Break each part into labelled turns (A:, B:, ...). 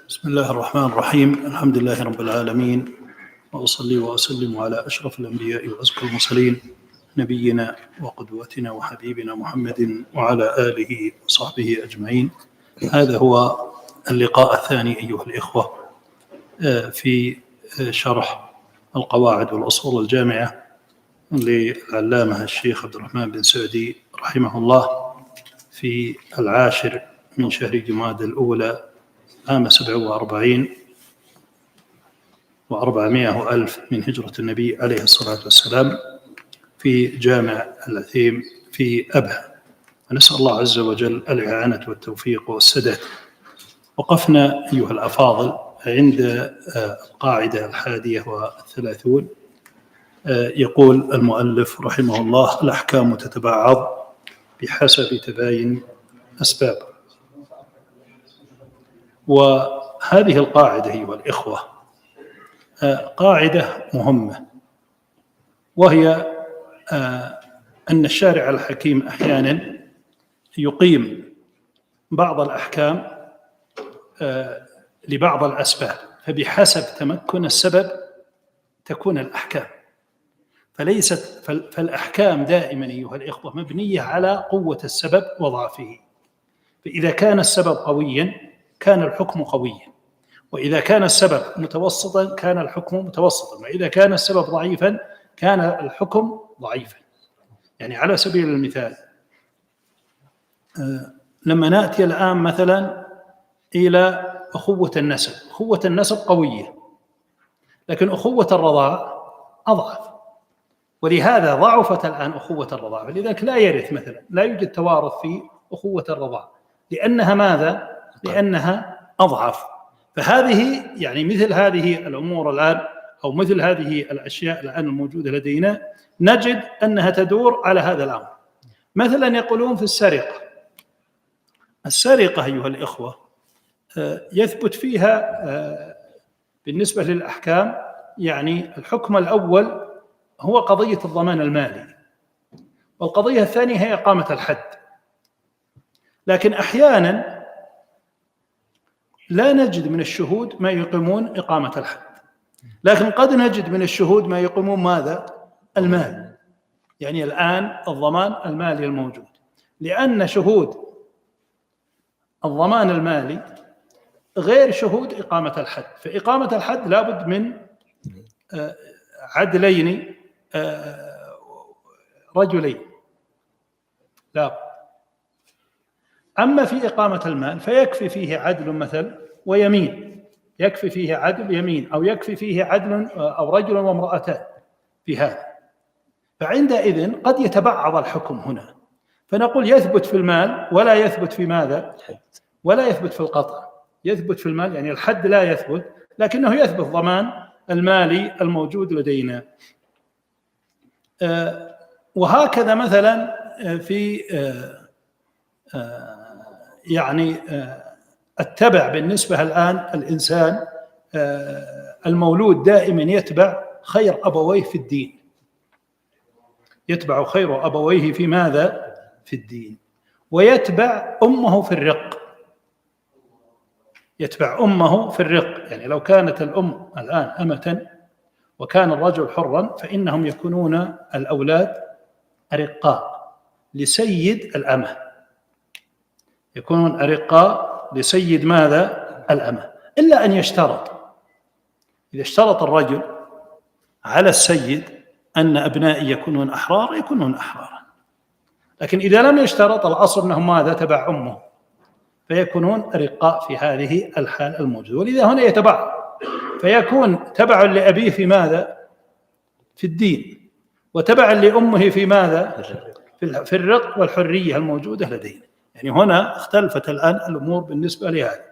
A: بسم الله الرحمن الرحيم. الحمد لله رب العالمين، وأصلي وأسلم على أشرف الأنبياء وأزكى المرسلين، نبينا وقدوتنا وحبيبنا محمد وعلى آله وصحبه أجمعين. هذا هو اللقاء الثاني أيها الإخوة في شرح القواعد والأصول الجامعة للعلامة الشيخ عبد الرحمن بن سعدي رحمه الله في 10 من شهر جمادى الأولى عام 47 و400 ألف من هجرة النبي عليه الصلاة والسلام في جامع العثيم في أبها. ونسأل الله عز وجل الإعانة والتوفيق والسداد. وقفنا أيها الأفاضل عند القاعدة 31. يقول المؤلف رحمه الله: الأحكام تتبعض بحسب تباين أسباب. وهذه القاعدة أيها الإخوة قاعدة مهمة، وهي أن الشارع الحكيم أحيانا يقيم بعض الأحكام لبعض الأسباب، فبحسب تمكن السبب تكون الأحكام. فالأحكام دائما أيها الإخوة مبنية على قوة السبب وضعفه. فإذا كان السبب قويا كان الحكم قويا، وإذا كان السبب متوسطا كان الحكم متوسطا، وإذا كان السبب ضعيفا كان الحكم ضعيفا. يعني على سبيل المثال، لما نأتي الآن مثلا إلى أخوة النسب، أخوة النسب قوية، لكن أخوة الرضاع أضعف، ولهذا ضعفت الآن أخوة الرضاع. فلذلك لا يرث مثلا، لا يوجد توارث في أخوة الرضاع، لأنها ماذا؟ لأنها أضعف. فهذه يعني مثل هذه الأمور الآن، أو مثل هذه الأشياء الآن الموجودة لدينا، نجد أنها تدور على هذا الأمر. مثلا يقولون في السرقة أيها الإخوة يثبت فيها بالنسبة للأحكام، يعني الحكم الأول هو قضية الضمان المالي، والقضية الثانية هي إقامة الحد. لكن أحيانا لا نجد من الشهود ما يقيمون إقامة الحد، لكن قد نجد من الشهود ما يقيمون ماذا؟ المال. يعني الآن الضمان المالي الموجود، لأن شهود الضمان المالي غير شهود إقامة الحد. فإقامة الحد لابد من عدلين رجلين، لا. أما في إقامة المال فيكفي فيه عدل مثل ويمين، يكفي فيه عدل يمين، أو يكفي فيه عدل أو رجل وامرأتان في هذا. فعندئذ قد يتبعض الحكم هنا، فنقول يثبت في المال ولا يثبت في ماذا؟ ولا يثبت في القطع. يثبت في المال يعني الحد لا يثبت، لكنه يثبت ضمان المالي الموجود لدينا. وهكذا مثلا في يعني التبع بالنسبة الآن الإنسان المولود دائما يتبع خير أبويه في الدين، يتبع خير أبويه في ماذا؟ في الدين. ويتبع أمه في الرق، يتبع أمه في الرق. يعني لو كانت الأم الآن أمة وكان الرجل حرا، فإنهم يكونون الأولاد أرقاء لسيد الأمة، يكونون أرقاء لسيد ماذا؟ الأمة. إلا أن يشترط، إذا اشترط الرجل على السيد أن أبنائي يكونون أحرار يكونون أحرارا، لكن إذا لم يشترط الأصل أنهم ماذا؟ تبع أمه، فيكونون أرقاء في هذه الحال الموجودة. ولذا هنا يتبع، فيكون تبع لأبيه في ماذا؟ في الدين، وتبع لأمه في ماذا؟ في الرق والحرية الموجودة لدينا. يعني هنا اختلفت الآن الأمور بالنسبة لهذا.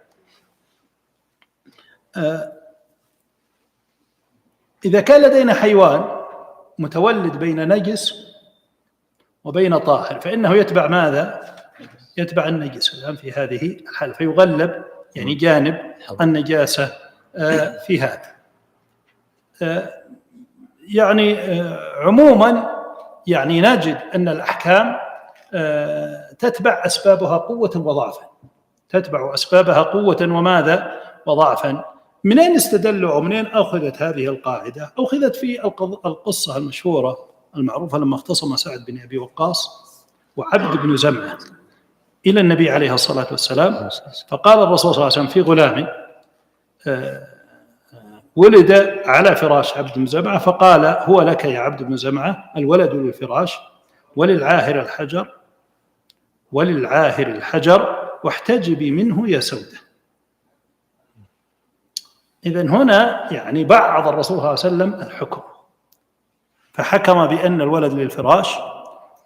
A: إذا كان لدينا حيوان متولد بين نجس وبين طاهر، فإنه يتبع ماذا؟ يتبع النجس الآن في هذه الحالة، فيغلب يعني جانب النجاسة في هذا. يعني عموما يعني نجد أن الأحكام تتبع أسبابها قوة وضعفا، تتبع أسبابها قوة وماذا؟ وضعفا. من أين استدلوا أو من أين أخذت هذه القاعدة؟ أخذت في القصة المشهورة المعروفة لما اختصم سعد بن أبي وقاص وعبد بن زمعة إلى النبي عليه الصلاة والسلام، فقال الرسول صلى الله عليه وسلم في غلام ولد على فراش عبد بن زمعة، فقال هو لك يا عبد بن زمعة، الولد للفراش وللعاهر الحجر واحتجبي منه يا سودة. إذن هنا يعني بعض الرسول صلى الله عليه وسلم الحكم، فحكم بأن الولد للفراش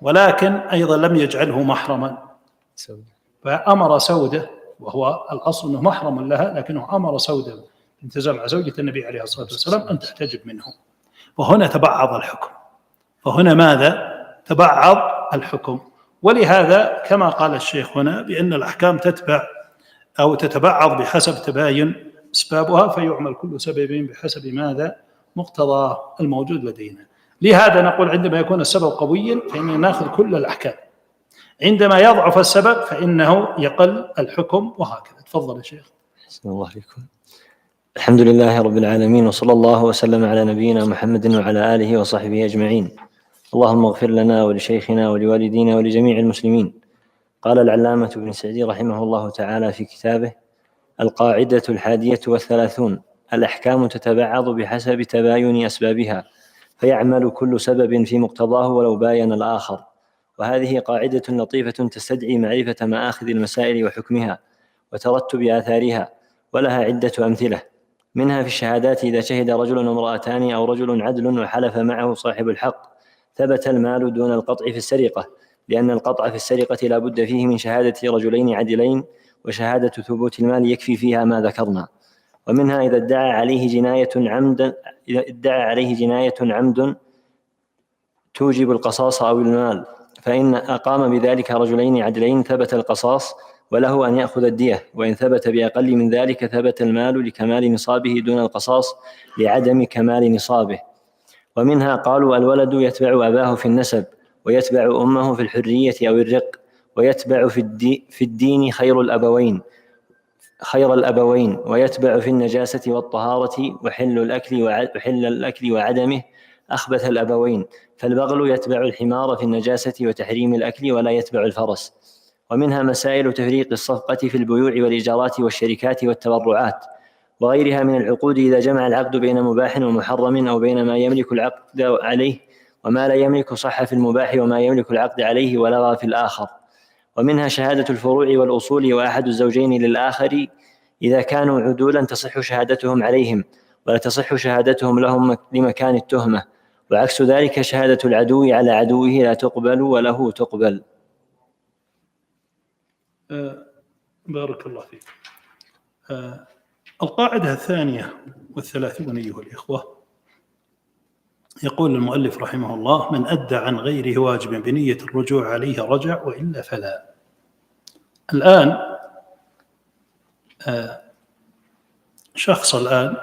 A: ولكن أيضا لم يجعله محرما، فأمر سودة، وهو الأصل أنه محرم لها، لكنه أمر سودة بنت زمعة زوجة النبي عليه الصلاة والسلام أن تحتجب منه، وهنا تبعض الحكم. فهنا ماذا؟ تبعض الحكم. ولهذا كما قال الشيخ هنا بأن الأحكام تتبع أو تتبعض بحسب تباين أسبابها، فيعمل كل سبب بحسب ماذا؟ مقتضى الموجود لدينا. لهذا نقول عندما يكون السبب قويا فإننا نأخذ كل الأحكام، عندما يضعف السبب فإنه يقل الحكم، وهكذا. تفضل يا شيخ.
B: أحسن الله عليكم. الحمد لله رب العالمين، وصلى الله وسلم على نبينا محمد وعلى آله وصحبه أجمعين. اللهم اغفر لنا ولشيخنا ولوالدينا ولجميع المسلمين. قال العلامة ابن سعدي رحمه الله تعالى في كتابه: القاعدة 31: الأحكام تتبعض بحسب تباين أسبابها، فيعمل كل سبب في مقتضاه ولو باين الآخر. وهذه قاعدة لطيفة تستدعي معرفة مآخذ المسائل وحكمها وترتب آثارها، ولها عدة أمثلة. منها في الشهادات: إذا شهد رجل وامرأتان أو رجل عدل وحلف معه صاحب الحق، ثبت المال دون القطع في السرقة، لأن القطع في السرقة لا بد فيه من شهادة رجلين عدلين، وشهادة ثبوت المال يكفي فيها ما ذكرنا. ومنها إذا ادعى عليه جناية عمد توجب القصاص أو المال، فإن أقام بذلك رجلين عدلين ثبت القصاص وله أن يأخذ الدية، وإن ثبت بأقل من ذلك ثبت المال لكمال نصابه دون القصاص لعدم كمال نصابه. ومنها قالوا: الولد يتبع أباه في النسب، ويتبع أمه في الحرية أو الرق، ويتبع في الدين خير الأبوين، ويتبع في النجاسة والطهارة وحل الأكل وعدمه أخبث الأبوين، فالبغل يتبع الحمار في النجاسة وتحريم الأكل ولا يتبع الفرس. ومنها مسائل تفريق الصفقة في البيوع والإيجارات والشركات والتبرعات وغيرها من العقود، إذا جمع العقد بين مباح ومحرم، أو بين ما يملك العقد عليه وما لا يملك، صح في المباح، وما يملك العقد عليه ولغى في الآخر. ومنها شهادة الفروع والأصول وأحد الزوجين للآخر، إذا كانوا عدولا تصح شهادتهم عليهم، ولا تصح شهادتهم لهم لمكان التهمة، وعكس ذلك شهادة العدو على عدوه لا تقبل وله تقبل.
A: بارك الله فيك. القاعدة 32 أيها الإخوة، يقول المؤلف رحمه الله: من أدى عن غيره واجبا بنية الرجوع عليه رجع، وإلا فلا. الآن شخص الآن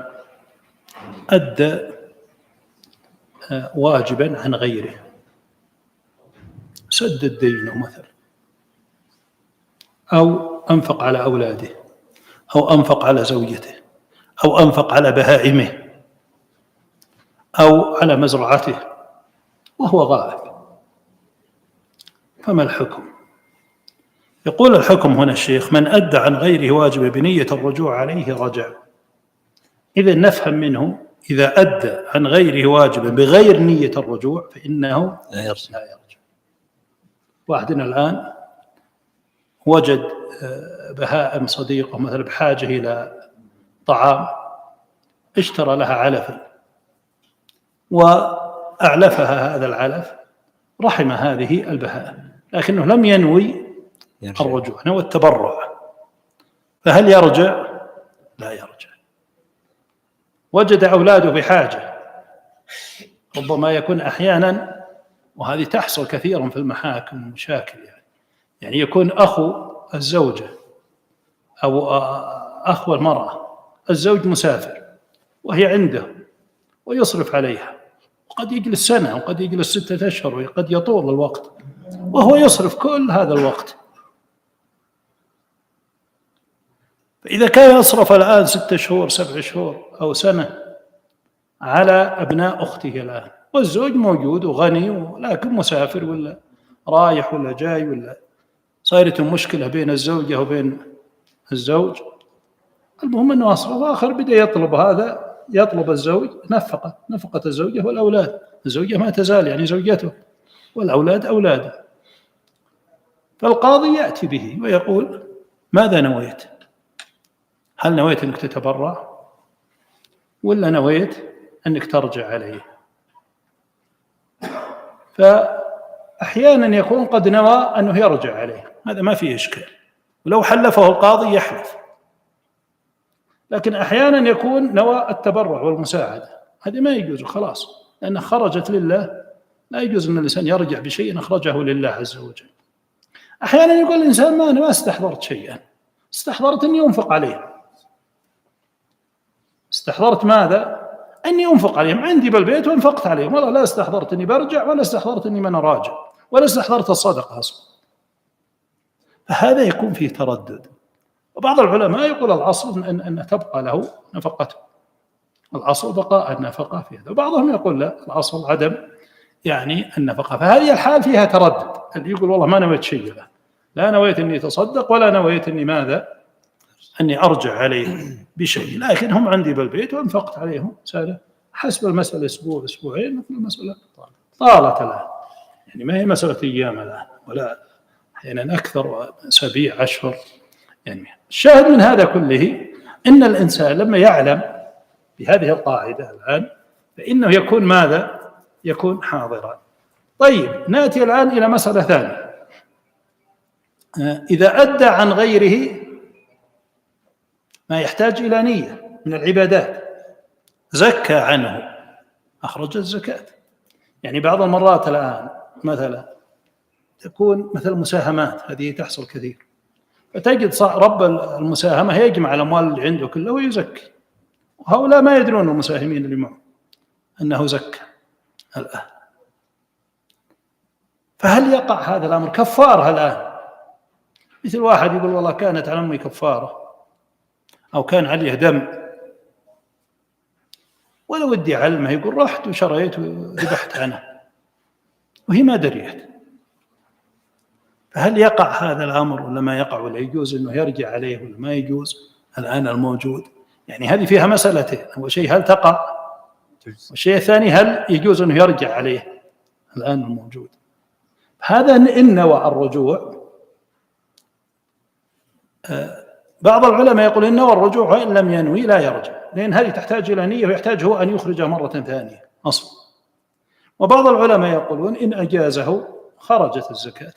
A: أدى واجبا عن غيره، سدد دينه مثلا، أو أنفق على أولاده، أو أنفق على زوجته، أو أنفق على بهائمه، أو على مزرعته، وهو غائب، فما الحكم؟ يقول الحكم هنا الشيخ: من أدى عن غيره واجب بنية الرجوع عليه رجع. إذا نفهم منه إذا أدى عن غيره واجبا بغير نية الرجوع فإنه لا يرجع. واحدنا الآن وجد بهائم صديقه مثلا بحاجة إلى طعام، اشترى لها علفا وأعلفها هذا العلف، رحم هذه البهائم، لكنه لم ينوي الرجوع، نوى التبرع، فهل يرجع؟ لا يرجع. وجد أولاده بحاجة، ربما يكون أحيانا، وهذه تحصل كثيرا في المحاكم والمشاكل، يعني يكون أخو الزوجة أو أخو المرأة، الزوج مسافر وهي عنده ويصرف عليها، وقد يجلس سنة وقد يجلس 6 أشهر وقد يطول الوقت، وهو يصرف كل هذا الوقت، فإذا كان يصرف الآن 6 شهور 7 شهور أو سنة على أبناء أخته الآن، والزوج موجود وغني ولكن مسافر ولا رايح ولا جاي، ولا صارت مشكلة بين الزوجة وبين الزوج، المهم أنه أصرف، آخر بدأ يطلب هذا، يطلب الزوج نفقة الزوجة والأولاد، الزوجة ما تزال يعني زوجته والأولاد أولاده. فالقاضي يأتي به ويقول: ماذا نويت؟ هل نويت أنك تتبرع ولا نويت أنك ترجع عليه؟ فأحيانا يكون قد نوى أنه يرجع عليه، هذا ما فيه إشكال، ولو حلفه القاضي يحلف. لكن أحيانا يكون نوى التبرع والمساعدة، هذه ما يجوز خلاص، لأنها خرجت لله، لا يجوز أن الإنسان يرجع بشيء أخرجه لله عز وجل. أحيانا يقول الإنسان: ما استحضرت شيئا، استحضرت أني أنفق عليه. استحضرت ماذا؟ أني أنفق عليهم، عندي بالبيت وانفقت عليهم، والله لا استحضرت أني برجع، ولا استحضرت أني من راجع، ولا استحضرت الصدقة أصلا. فهذا يكون فيه تردد. وبعض العلماء يقول الأصل أن تبقى له نفقته، الأصل بقاء النفقة في هذا، وبعضهم يقول لا، الأصل عدم يعني النفقة. فهذه الحال فيها تردد، اللي يقول والله ما نويت شيء، لا نويت أني أتصدق ولا نويت أني ماذا، أني أرجع عليه بشيء، لكن هم عندي بالبيت وانفقت عليهم سنة، حسب المسألة أسبوع أسبوعين، مثل المسألة طالت الآن، يعني ما هي مسألة أيام الآن، ولا أحيانا أكثر، أسابيع، أشهر. يعني الشاهد من هذا كله إن الإنسان لما يعلم بهذه القاعدة الآن فإنه يكون ماذا؟ يكون حاضرا. طيب، نأتي الآن إلى مسألة ثانية. إذا أدى عن غيره ما يحتاج إلى نية من العبادات، زكى عنه، أخرج الزكاة. يعني بعض المرات الآن مثلا تكون مثل المساهمات، هذه تحصل كثير، فتجد رب المساهمة يجمع الأموال اللي عنده كلها ويزكي، وهؤلاء ما يدرون المساهمين اللي معه أنه زكى الآن. فهل يقع هذا الأمر كفارة الآن؟ مثل واحد يقول والله كانت على أمي كفارة، أو كان عليه دم، ولا ودي علمه، يقول رحت وشريت وذبحت عنه وهي ما دريت. فهل يقع هذا الأمر ولا ما يقع، ولا يجوز أنه يرجع عليه ولا ما يجوز الآن الموجود؟ يعني هذه فيها مسألتين: أول شيء هل تقع، والشيء الثاني هل يجوز أنه يرجع عليه الآن الموجود. هذا إن نوى الرجوع، بعض العلماء يقول إن نوى الرجوع وإن لم ينوي لا يرجع، لأن هذه تحتاج إلى نية، ويحتاج هو أن يخرجها مرة ثانية أصلا. وبعض العلماء يقولون إن أجازه خرجت الزكاة،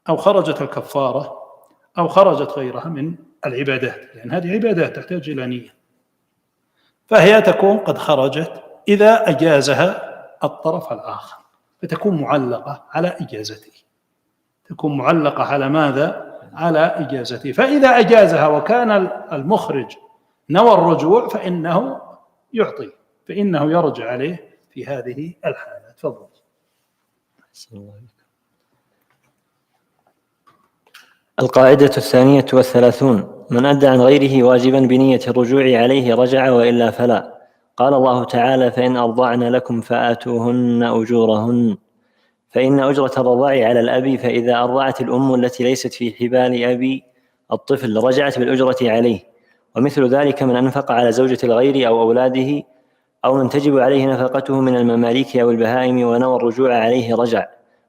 A: أو خرجت الكفارة، أو خرجت غيرها من العبادات، لأن هذه عبادات تحتاج إلى نية، فهي تكون قد خرجت إذا أجازها الطرف الآخر، فتكون معلقة على إجازته، تكون معلقة على ماذا؟ على إجازته. فإذا أجازها وكان المخرج نوى الرجوع فإنه يعطي، فإنه يرجع عليه في هذه الحالة. تفضل.
B: القاعدة 32: من أدى عن غيره واجبا بنية الرجوع عليه رجع، وإلا فلا. قال الله تعالى: فإن أرضعن لكم فآتوهن أجورهن. فإن أجرة الرضاع على الأب، فإذا أرضعت الأم التي ليست في حبال أبي الطفل رجعت بالأجرة عليه. ومثل ذلك من أنفق على زوجة الغير أو أولاده، أو من تجب عليه نفقته من المماليك أو البهائم ونوى الرجوع عليه رجع،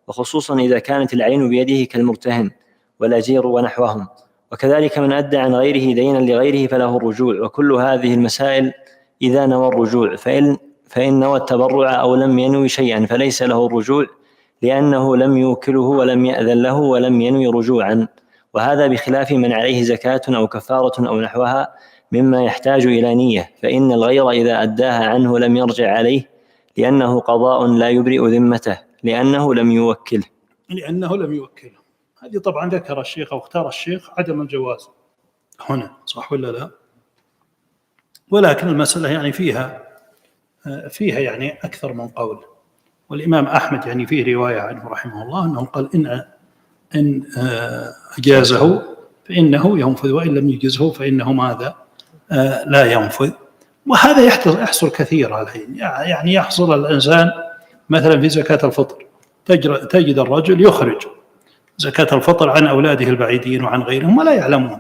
B: وخصوصا إذا كانت العين بيده كالمرتهن والأجير ونحوهم. وكذلك من أدى عن غيره دينا لغيره فله الرجوع. وكل هذه المسائل إذا نوى الرجوع، فإن نوى التبرع أو لم ينوي شيئا فليس له الرجوع، لأنه لم يوكله ولم يأذن له ولم ينوي رجوعا. وهذا بخلاف من عليه زكاة أو كفارة أو نحوها مما يحتاج إلى نية، فإن الغير إذا أداها عنه لم يرجع عليه، لأنه قضاء لا يبرئ ذمته، لأنه لم يوكله.
A: هذه طبعا ذكر الشيخ أو اختار الشيخ عدم الجواز هنا، صح ولا لا؟ ولكن المسألة يعني فيها يعني أكثر من قول. والإمام أحمد يعني فيه رواية عنه رحمه الله أنه قال إن أجازه فإنه ينفذ، وإن لم يجزه فإنه ماذا؟ لا ينفذ. وهذا يحصل كثيرا الحين، يعني يحصل الإنسان مثلا في زكاة الفطر، تجد الرجل يخرج زكاة الفطر عن أولاده البعيدين وعن غيرهم ولا يعلمون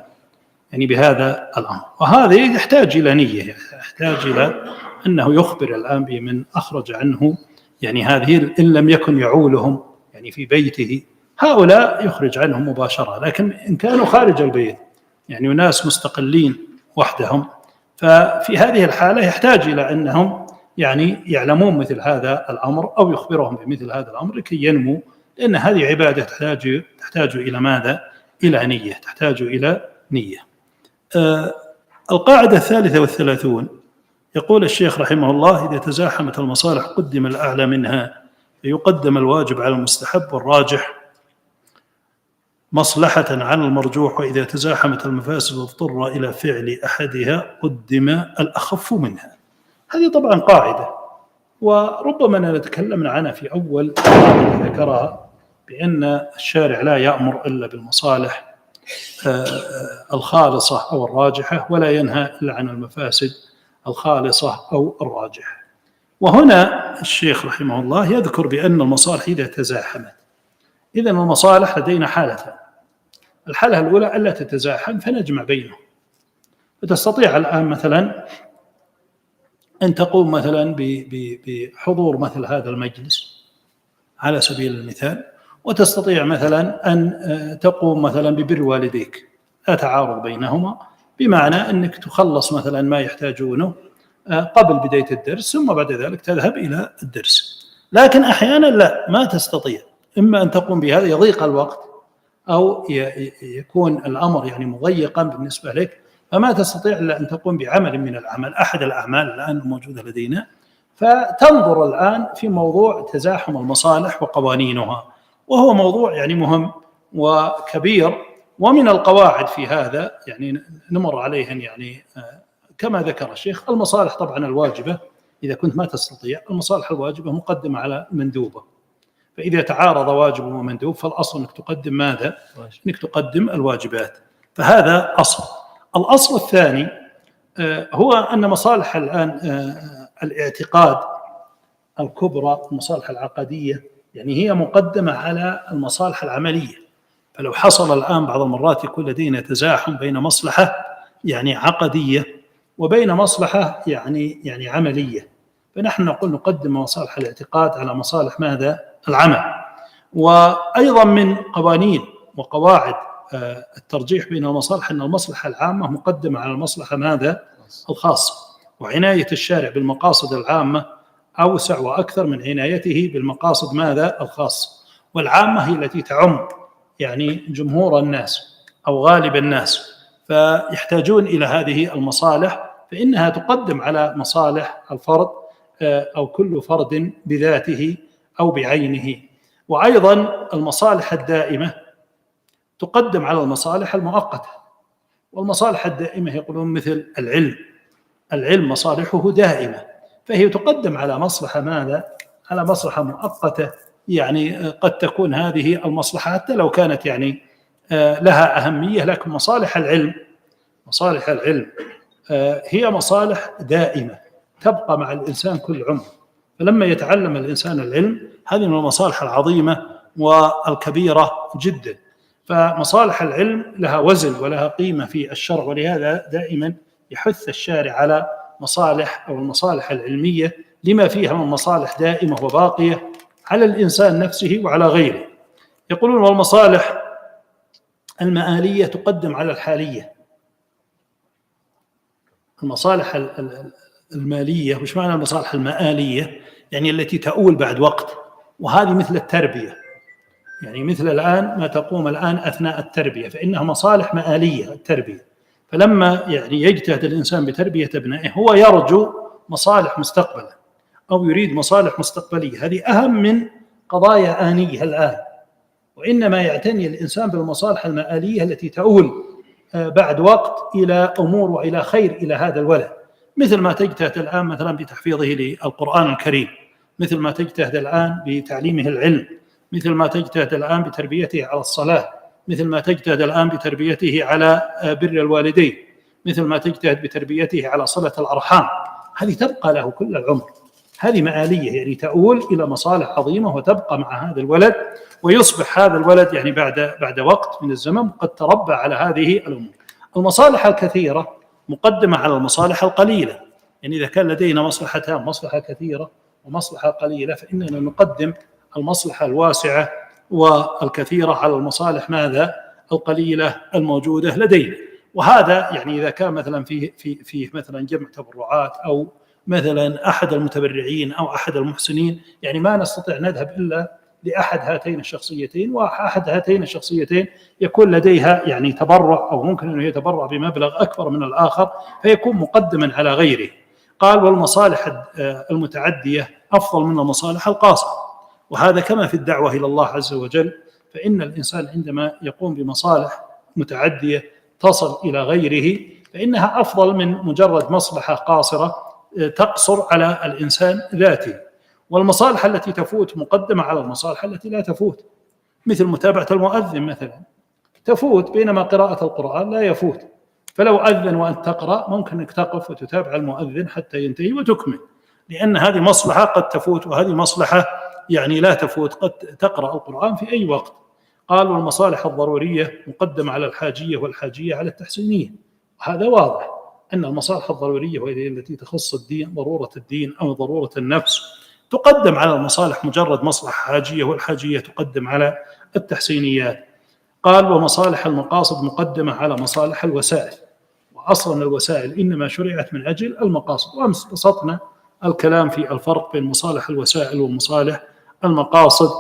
A: يعني بهذا الأمر، وهذا يحتاج إلى نية، يحتاج إلى أنه يخبر الآن بمن أخرج عنه يعني هذه، إن لم يكن يعولهم يعني في بيته، هؤلاء يخرج عنهم مباشرة. لكن إن كانوا خارج البيت يعني ناس مستقلين وحدهم، ففي هذه الحالة يحتاج إلى أنهم يعني يعلمون مثل هذا الأمر أو يخبرهم بمثل هذا الأمر لكي ينمو، لأن هذه عبادة تحتاج إلى ماذا؟ إلى نية، تحتاج إلى نية. القاعدة 33 يقول الشيخ رحمه الله: إذا تزاحمت المصالح قدم الأعلى منها، فيقدم الواجب على المستحب والراجح مصلحة على المرجوح، وإذا تزاحمت المفاسد واضطر إلى فعل أحدها قدم الأخف منها. هذه طبعا قاعدة، وربما نتكلمنا عنها في أول قاعدة ذكرها، بأن الشارع لا يأمر إلا بالمصالح الخالصة أو الراجحة، ولا ينهى إلا عن المفاسد الخالصة أو الراجحة. وهنا الشيخ رحمه الله يذكر بأن المصالح إذا تزاحمت، إذن المصالح لدينا حالتان: الحالة الأولى ألا تتزاحم فنجمع بينهم، فتستطيع الآن مثلا أن تقوم مثلا بحضور مثل هذا المجلس على سبيل المثال، وتستطيع مثلا أن تقوم مثلا ببر والديك، لا تعارض بينهما، بمعنى أنك تخلص مثلا ما يحتاجونه قبل بداية الدرس، ثم بعد ذلك تذهب إلى الدرس. لكن أحيانا لا، ما تستطيع، إما أن تقوم بهذا يضيق الوقت، أو يكون الأمر يعني مضيقا بالنسبة لك، فما تستطيع إلا أن تقوم بعمل من الأعمال، أحد الأعمال الآن الموجودة لدينا، فتنظر الآن في موضوع تزاحم المصالح وقوانينها، وهو موضوع يعني مهم وكبير. ومن القواعد في هذا يعني نمر عليها يعني كما ذكر الشيخ: المصالح طبعا الواجبة إذا كنت ما تستطيع، المصالح الواجبة مقدمة على المندوبة، فإذا تعارض واجب ومندوب فالأصل أنك تقدم ماذا؟ أنك تقدم الواجبات، فهذا أصل. الأصل الثاني هو أن مصالح الآن الاعتقاد الكبرى، المصالح العقدية، يعني هي مقدمة على المصالح العملية. فلو حصل الآن بعض المرات يكون لدينا تزاحم بين مصلحة يعني عقدية وبين مصلحة يعني عملية، فنحن نقول نقدم مصالح الاعتقاد على مصالح ماذا؟ العمل. وأيضا من قوانين وقواعد الترجيح بين المصالح أن المصلحة العامة مقدمة على المصلحة ماذا؟ الخاصة، وعناية الشارع بالمقاصد العامة أوسع وأكثر من عنايته بالمقاصد ماذا؟ الخاصة. والعامة هي التي تعم يعني جمهور الناس أو غالب الناس، فيحتاجون إلى هذه المصالح، فإنها تقدم على مصالح الفرد أو كل فرد بذاته أو بعينه. وأيضا المصالح الدائمة تقدم على المصالح المؤقتة، والمصالح الدائمة يقولون مثل العلم مصالحه دائمة، فهي تقدم على مصلحة ماذا؟ على مصلحة مؤقتة، يعني قد تكون هذه المصلحة حتى لو كانت يعني لها أهمية، لكن مصالح العلم هي مصالح دائمة تبقى مع الإنسان كل عمر. فلما يتعلم الإنسان العلم، هذه من المصالح العظيمة والكبيرة جدا. فمصالح العلم لها وزن ولها قيمة في الشرع، ولهذا دائما يحث الشارع على مصالح أو المصالح العلمية لما فيها من مصالح دائمة وباقية على الإنسان نفسه وعلى غيره. يقولون والمصالح المآلية تقدم على الحالية. المصالح المالية، وش معنى المصالح المآلية؟ يعني التي تؤول بعد وقت، وهذه مثل التربية، يعني مثل الآن ما تقوم الآن أثناء التربية، فإنها مصالح مآلية التربية. فلما يعني يجتهد الإنسان بتربية أبنائه هو يرجو مصالح مستقبلا أو يريد مصالح مستقبلية، هذه أهم من قضايا آنية الآن. وإنما يعتني الإنسان بالمصالح المآلية التي تؤول بعد وقت إلى أمور وإلى خير إلى هذا الولد، مثل ما تجتهد الآن مثلا بتحفيظه للقرآن الكريم، مثل ما تجتهد الآن بتعليمه العلم، مثل ما تجتهد الآن بتربيته على الصلاة، مثل ما تجتهد الآن بتربيته على بر الوالدين، مثل ما تجتهد بتربيته على صلة الأرحام، هذه تبقى له كل العمر. هذه معالية يعني تؤول إلى مصالح عظيمة وتبقى مع هذا الولد، ويصبح هذا الولد يعني بعد وقت من الزمن قد تربى على هذه الأمور. المصالح الكثيرة مقدمة على المصالح القليلة، يعني إذا كان لدينا مصلحتان، مصلحة كثيرة ومصلحة قليلة، فإننا نقدم المصلحة الواسعة والكثيرة على المصالح ماذا؟ القليلة الموجودة لدينا. وهذا يعني إذا كان مثلا فيه مثلا جمع تبرعات أو مثلا أحد المتبرعين أو أحد المحسنين، يعني ما نستطيع نذهب إلا لأحد هاتين الشخصيتين، وأحد هاتين الشخصيتين يكون لديها يعني تبرع أو ممكن أنه يتبرع بمبلغ أكبر من الآخر فيكون مقدما على غيره. قال والمصالح المتعدية أفضل من المصالح القاصرة، وهذا كما في الدعوة إلى الله عز وجل، فإن الإنسان عندما يقوم بمصالح متعدية تصل إلى غيره فإنها أفضل من مجرد مصلحة قاصرة تقصر على الإنسان ذاته. والمصالح التي تفوت مقدمة على المصالح التي لا تفوت، مثل متابعة المؤذن مثلا تفوت، بينما قراءة القرآن لا يفوت. فلو أذن وأنت تقرأ ممكن أنك تقف وتتابع المؤذن حتى ينتهي وتكمل، لأن هذه مصلحة قد تفوت وهذه مصلحة يعني لا تفوت، قد تقرأ القرآن في أي وقت. قال والمصالح الضرورية مقدمة على الحاجية والحاجية على التحسينية. هذا واضح أن المصالح الضرورية وهي التي تخص الدين، ضرورة الدين أو ضرورة النفس، تقدم على المصالح مجرد مصلحة حاجية، والحاجية تقدم على التحسينيات. قال ومصالح المقاصد مقدمة على مصالح الوسائل، وأصلا الوسائل إنما شرعت من أجل المقاصد، وأمس بسطنا الكلام في الفرق بين مصالح الوسائل ومصالح المقاصد.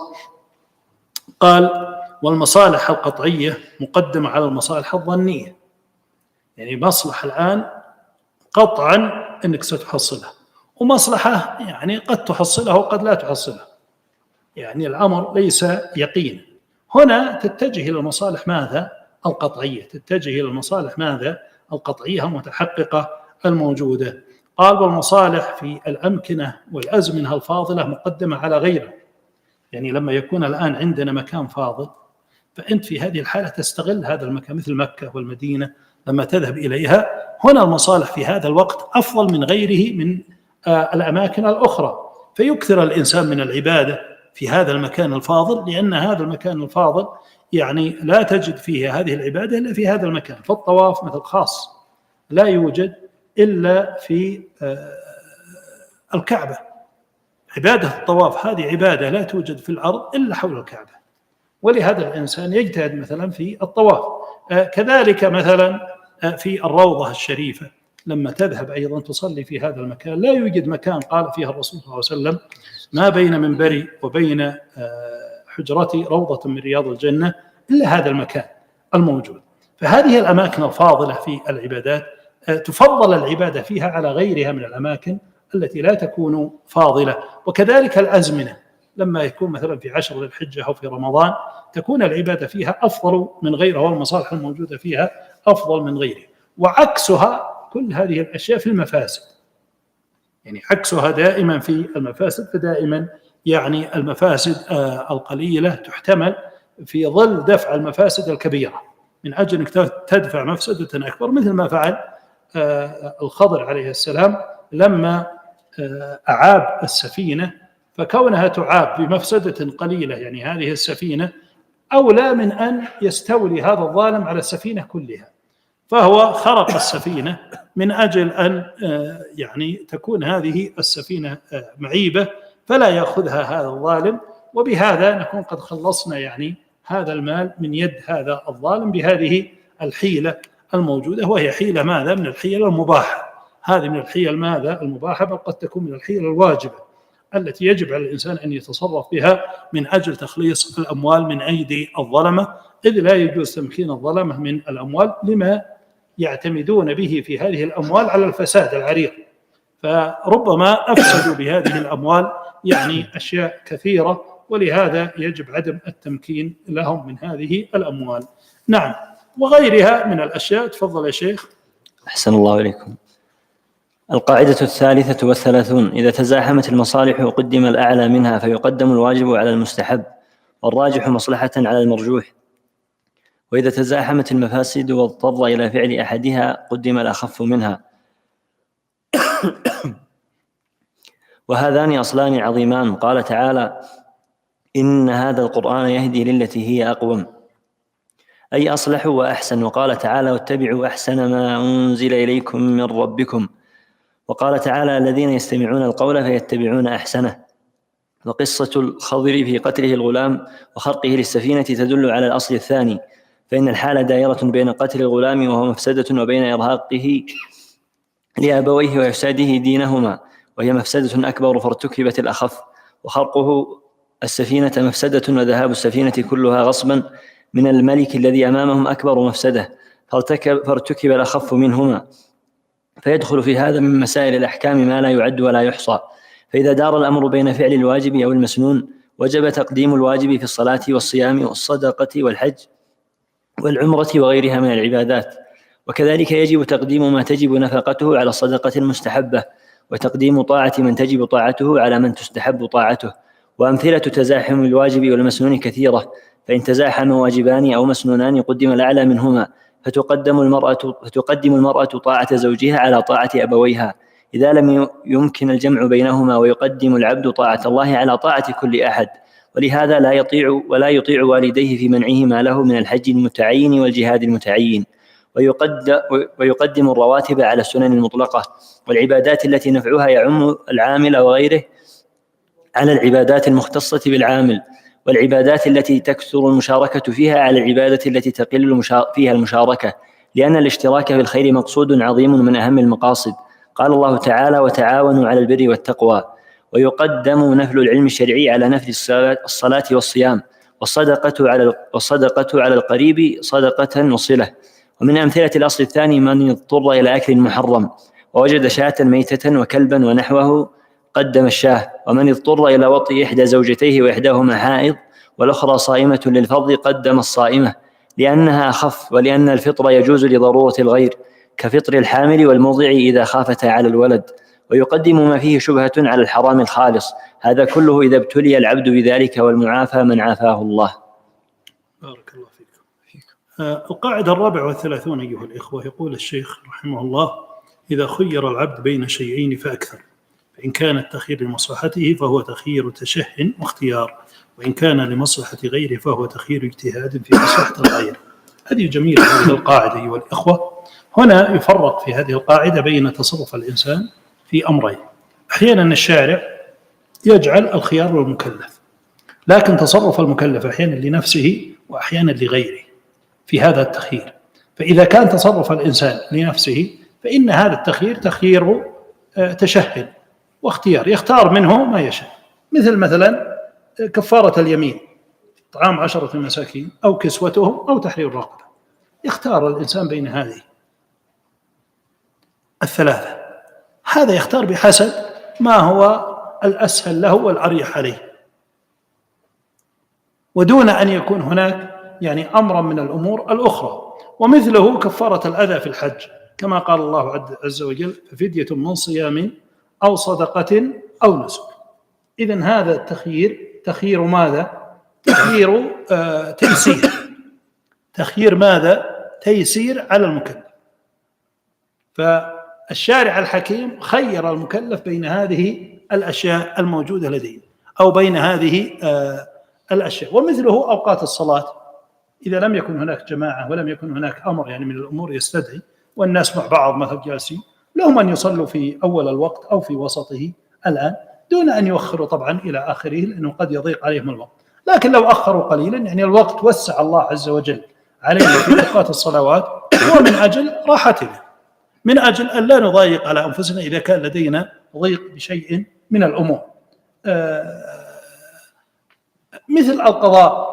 A: قال والمصالح القطعية مقدمة على المصالح الظنية، يعني مصلحة الآن قطعا أنك ستحصلها، ومصلحة يعني قد تحصلها وقد لا تحصلها، يعني الأمر ليس يقين. هنا تتجه إلى المصالح ماذا؟ القطعية، تتجه إلى المصالح ماذا؟ القطعية المتحققة الموجودة. قال والمصالح في الأمكنة والأزمنة الفاضلة مقدمة على غيرها، يعني لما يكون الآن عندنا مكان فاضل فأنت في هذه الحالة تستغل هذا المكان، مثل مكة والمدينة لما تذهب إليها، هنا المصالح في هذا الوقت أفضل من غيره من الأماكن الأخرى، فيكثر الإنسان من العبادة في هذا المكان الفاضل، لأن هذا المكان الفاضل يعني لا تجد فيه هذه العبادة إلا في هذا المكان. فالطواف مثل خاص لا يوجد إلا في الكعبة، عبادة الطواف هذه عبادة لا توجد في الأرض إلا حول الكعبة، ولهذا الإنسان يجتهد مثلا في الطواف. كذلك مثلا في الروضة الشريفة لما تذهب أيضا تصلي في هذا المكان، لا يوجد مكان قال فيها الرسول صلى الله عليه وسلم ما بين منبري وبين حجرتي روضة من رياض الجنة إلا هذا المكان الموجود. فهذه الأماكن الفاضلة في العبادات تفضل العبادة فيها على غيرها من الأماكن التي لا تكون فاضلة. وكذلك الأزمنة لما يكون مثلا في 10 ذي الحجة أو في رمضان تكون العبادة فيها أفضل من غيرها، والمصالح الموجودة فيها أفضل من غيرها. وعكسها كل هذه الأشياء في المفاسد، يعني عكسها دائما في المفاسد، فدائما يعني المفاسد القليلة تحتمل في ظل دفع المفاسد الكبيرة، من أجل أنك تدفع مفسدة أكبر، مثل ما فعل الخضر عليه السلام لما أعاب السفينة، فكونها تعاب بمفسدة قليلة يعني هذه السفينة أولى من أن يستولي هذا الظالم على السفينة كلها، فهو خرق السفينة من أجل أن يعني تكون هذه السفينة معيبة فلا يأخذها هذا الظالم، وبهذا نكون قد خلصنا يعني هذا المال من يد هذا الظالم بهذه الحيلة الموجودة، وهي حيلة ماذا؟ من الحيلة المباحة. هذه من الحيل ماذا؟ المباحة، بل قد تكون من الحيل الواجبة التي يجب على الإنسان أن يتصرف بها من أجل تخليص الأموال من أيدي الظلمة، إذ لا يجوز تمكين الظلمة من الأموال لما يعتمدون به في هذه الأموال على الفساد العريض، فربما أفسدوا بهذه الأموال يعني أشياء كثيرة، ولهذا يجب عدم التمكين لهم من هذه الأموال. نعم، وغيرها من الأشياء. تفضل يا شيخ.
B: أحسن الله إليكم. القاعدة 33: إذا تزاحمت المصالح وقدم الأعلى منها فيقدم الواجب على المستحب، والراجح مصلحة على المرجوح، وإذا تزاحمت المفاسد واضطر إلى فعل أحدها قدم الأخف منها. وهذان أصلان عظيمان. قال تعالى: إن هذا القرآن يهدي للتي هي أقوم، أي أصلح وأحسن. وقال تعالى: واتبعوا أحسن ما أنزل إليكم من ربكم. وقال تعالى: الذين يستمعون القول فيتبعون أحسنه. وقصة الخضر في قتله الغلام وخرقه للسفينة تدل على الأصل الثاني، فإن الحال دائرة بين قتل الغلام وهو مفسدة وبين إرهاقه لأبويه وإفساده دينهما، وهي مفسدة أكبر فارتكبت الأخف. وخرقه السفينة مفسدة وذهاب السفينة كلها غصبا من الملك الذي أمامهم أكبر مفسدة، فارتكب الأخف منهما. فيدخل في هذا من مسائل الأحكام ما لا يعد ولا يحصى. فإذا دار الأمر بين فعل الواجب أو المسنون وجب تقديم الواجب في الصلاة والصيام والصدقة والحج والعمرة وغيرها من العبادات. وكذلك يجب تقديم ما تجب نفقته على الصدقة المستحبة، وتقديم طاعة من تجب طاعته على من تستحب طاعته. وأمثلة تزاحم الواجب والمسنون كثيرة، فإن تزاحم واجبان أو مسنونان قدم الأعلى منهما، فتقدم المرأة طاعة زوجها على طاعة أبويها إذا لم يمكن الجمع بينهما، ويقدم العبد طاعة الله على طاعة كل أحد. ولهذا لا يطيع والديه في منعهما له من الحج المتعين والجهاد المتعين. ويقدم الرواتب على السنن المطلقة والعبادات التي نفعها يعم العامل وغيره على العبادات المختصة بالعامل، والعبادات التي تكثر المشاركة فيها على العبادة التي تقل فيها المشاركة، لأن الاشتراك في الخير مقصود عظيم من أهم المقاصد. قال الله تعالى: وتعاونوا على البر والتقوى. ويقدم نفل العلم الشرعي على نفل الصلاة والصيام، والصدقة على القريب صدقة وصلة. ومن أمثلة الأصل الثاني من يضطر إلى أكل محرم ووجد شاة ميتة وكلبا ونحوه قدم الشاه. ومن اضطر إلى وطئ إحدى زوجتيه وإحداهما حائض والأخرى صائمة للفرض قدم الصائمة، لأنها أخف، ولأن الفطر يجوز لضرورة الغير كفطر الحامل والمرضع إذا خافتا على الولد. ويقدم ما فيه شبهة على الحرام الخالص، هذا كله إذا ابتلي العبد بذلك، والمعافى من عافاه الله.
A: بارك الله فيكم. القاعدة 34 أيها الإخوة، يقول الشيخ رحمه الله: إذا خير العبد بين شيئين فأكثر، فإن كان التخيير لمصلحته فهو تخيير تشه واختيار، وإن كان لمصلحة غيره فهو تخيير اجتهاد في مصلحة الغير. هذه جميلة هذه القاعدة أيها الإخوة. هنا يفرق في هذه القاعدة بين تصرف الإنسان في أمرين. أحيانا الشارع يجعل الخيار للمكلف، لكن تصرف المكلف أحيانا لنفسه وأحيانا لغيره في هذا التخيير. فإذا كان تصرف الإنسان لنفسه فإن هذا التخيير تخيير تشه واختيار، يختار منه ما يشاء، مثلا كفارة اليمين، طعام 10 مساكين أو كسوتهم أو تحرير رقبة. يختار الإنسان بين هذه الثلاثة، هذا يختار بحسب ما هو الأسهل له والأريح عليه، ودون أن يكون هناك أمرا من الأمور الأخرى. ومثله كفارة الأذى في الحج، كما قال الله عز وجل: ففدية من صيام أو صدقة أو نسك. إذن هذا التخيير تخيير ماذا؟ تخيير تيسير. تخيير ماذا؟ تيسير على المكلف. فالشارع الحكيم خير المكلف بين هذه الأشياء الموجودة لديه أو بين هذه الأشياء. ومثله أوقات الصلاة، إذا لم يكن هناك جماعة ولم يكن هناك أمر من الأمور يستدعي والناس مع بعض مثل جالسين، لهم أن يصلوا في أول الوقت أو في وسطه الآن، دون أن يؤخروا طبعا إلى آخره، لأنه قد يضيق عليهم الوقت. لكن لو أخروا قليلا الوقت وسع الله عز وجل علينا في أوقات الصلوات، هو من أجل راحتنا، من أجل أن لا نضايق على أنفسنا إذا كان لدينا ضيق بشيء من الأمور. مثل القضاء،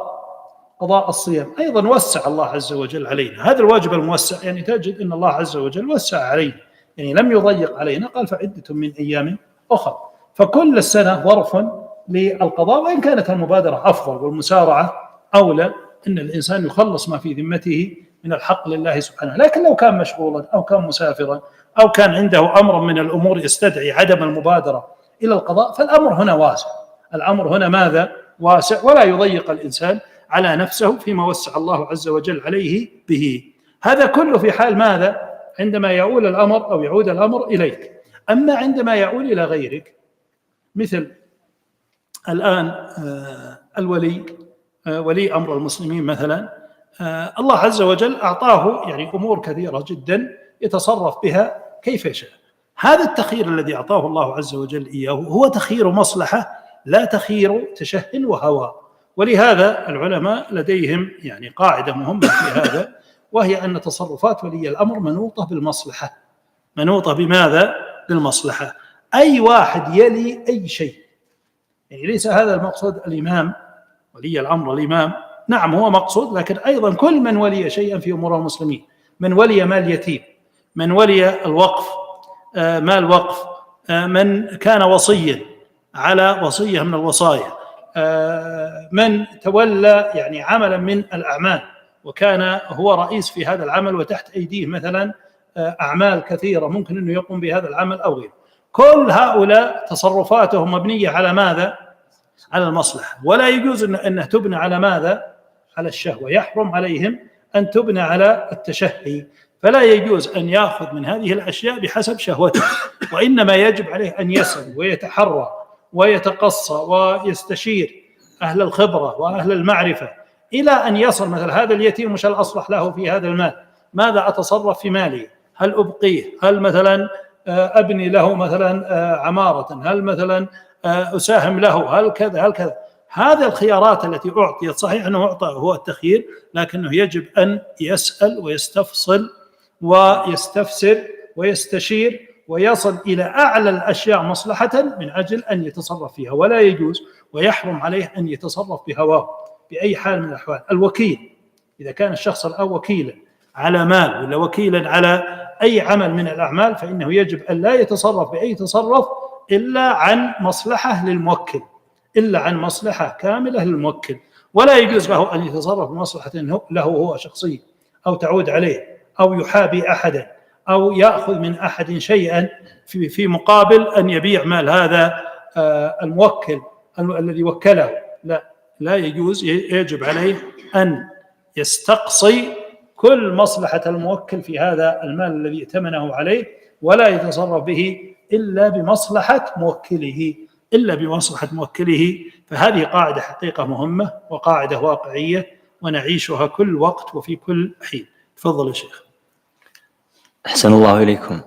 A: قضاء الصيام أيضا وسع الله عز وجل علينا هذا الواجب الموسع. تجد أن الله عز وجل وسع علينا، لم يضيق علينا، قال: فعدة من أيام أخرى. فكل السنة ظرف للقضاء، وإن كانت المبادرة أفضل والمسارعة أولى، أن الإنسان يخلص ما في ذمته من الحق لله سبحانه. لكن لو كان مشغولا أو كان مسافرا أو كان عنده أمر من الأمور يستدعي عدم المبادرة إلى القضاء، فالأمر هنا واسع. الأمر هنا ماذا؟ واسع، ولا يضيق الإنسان على نفسه فيما وسع الله عز وجل عليه به. هذا كله في حال ماذا؟ عندما يؤول الأمر أو يعود الأمر إليك. أما عندما يؤول إلى غيرك، مثل الآن ولي أمر المسلمين مثلا، الله عز وجل أعطاه يعني أمور كثيرة جدا يتصرف بها كيف يشاء. هذا التخيير الذي أعطاه الله عز وجل إياه هو تخيير مصلحة، لا تخيير تشه وهوى. ولهذا العلماء لديهم يعني قاعدة مهمة في هذا، وهي أن تصرفات ولي الأمر منوطة بالمصلحة. منوطة بماذا؟ بالمصلحة. أي واحد يلي أي شيء، يعني ليس هذا المقصود الإمام ولي الأمر الإمام، نعم هو مقصود، لكن أيضا كل من ولي شيئا في أمور المسلمين، من ولي مال يتيم، من ولي الوقف مال وقف، من كان وصيا على وصية من الوصايا، من تولى يعني عملا من الأعمال وكان هو رئيس في هذا العمل وتحت أيديه مثلا أعمال كثيرة ممكن أنه يقوم بهذا العمل أو غيره، كل هؤلاء تصرفاتهم مبنية على ماذا؟ على المصلحة. ولا يجوز أنها تبنى على ماذا؟ على الشهوة. يحرم عليهم أن تبنى على التشهي، فلا يجوز أن يأخذ من هذه الأشياء بحسب شهوته، وإنما يجب عليه أن يسأل ويتحرى ويتقصى ويستشير أهل الخبرة وأهل المعرفة إلى أن يصل مثل هذا اليتيم وش الأصلح له في هذا المال، ماذا أتصرف في ماله، هل أبقيه، هل مثلا أبني له مثلا عمارة، هل مثلا أساهم له، هل كذا هل كذا. هذه الخيارات التي أعطيت، صحيح أنه أعطى هو التخيير، لكنه يجب أن يسأل ويستفصل ويستفسر ويستشير ويصل إلى أعلى الأشياء مصلحة من أجل أن يتصرف فيها، ولا يجوز ويحرم عليه أن يتصرف بهواه بأي حال من الأحوال. الوكيل إذا كان الشخص الآن وكيلا على مال ولا وكيلا على أي عمل من الأعمال، فإنه يجب أن لا يتصرف بأي تصرف إلا عن مصلحة للموكل، إلا عن مصلحة كاملة للموكل. ولا يجوز له أن يتصرف بمصلحة له هو شخصيا أو تعود عليه أو يحابي أحدا أو يأخذ من أحد شيئا في مقابل أن يبيع مال هذا الموكل الذي وكله. لا يجوز. يجب عليه أن يستقصي كل مصلحة الموكل في هذا المال الذي ائتمنه عليه، ولا يتصرف به إلا بمصلحة موكله. فهذه قاعدة حقيقة مهمة وقاعدة واقعية ونعيشها كل وقت وفي كل حين. تفضل يا شيخ.
B: أحسن الله إليكم.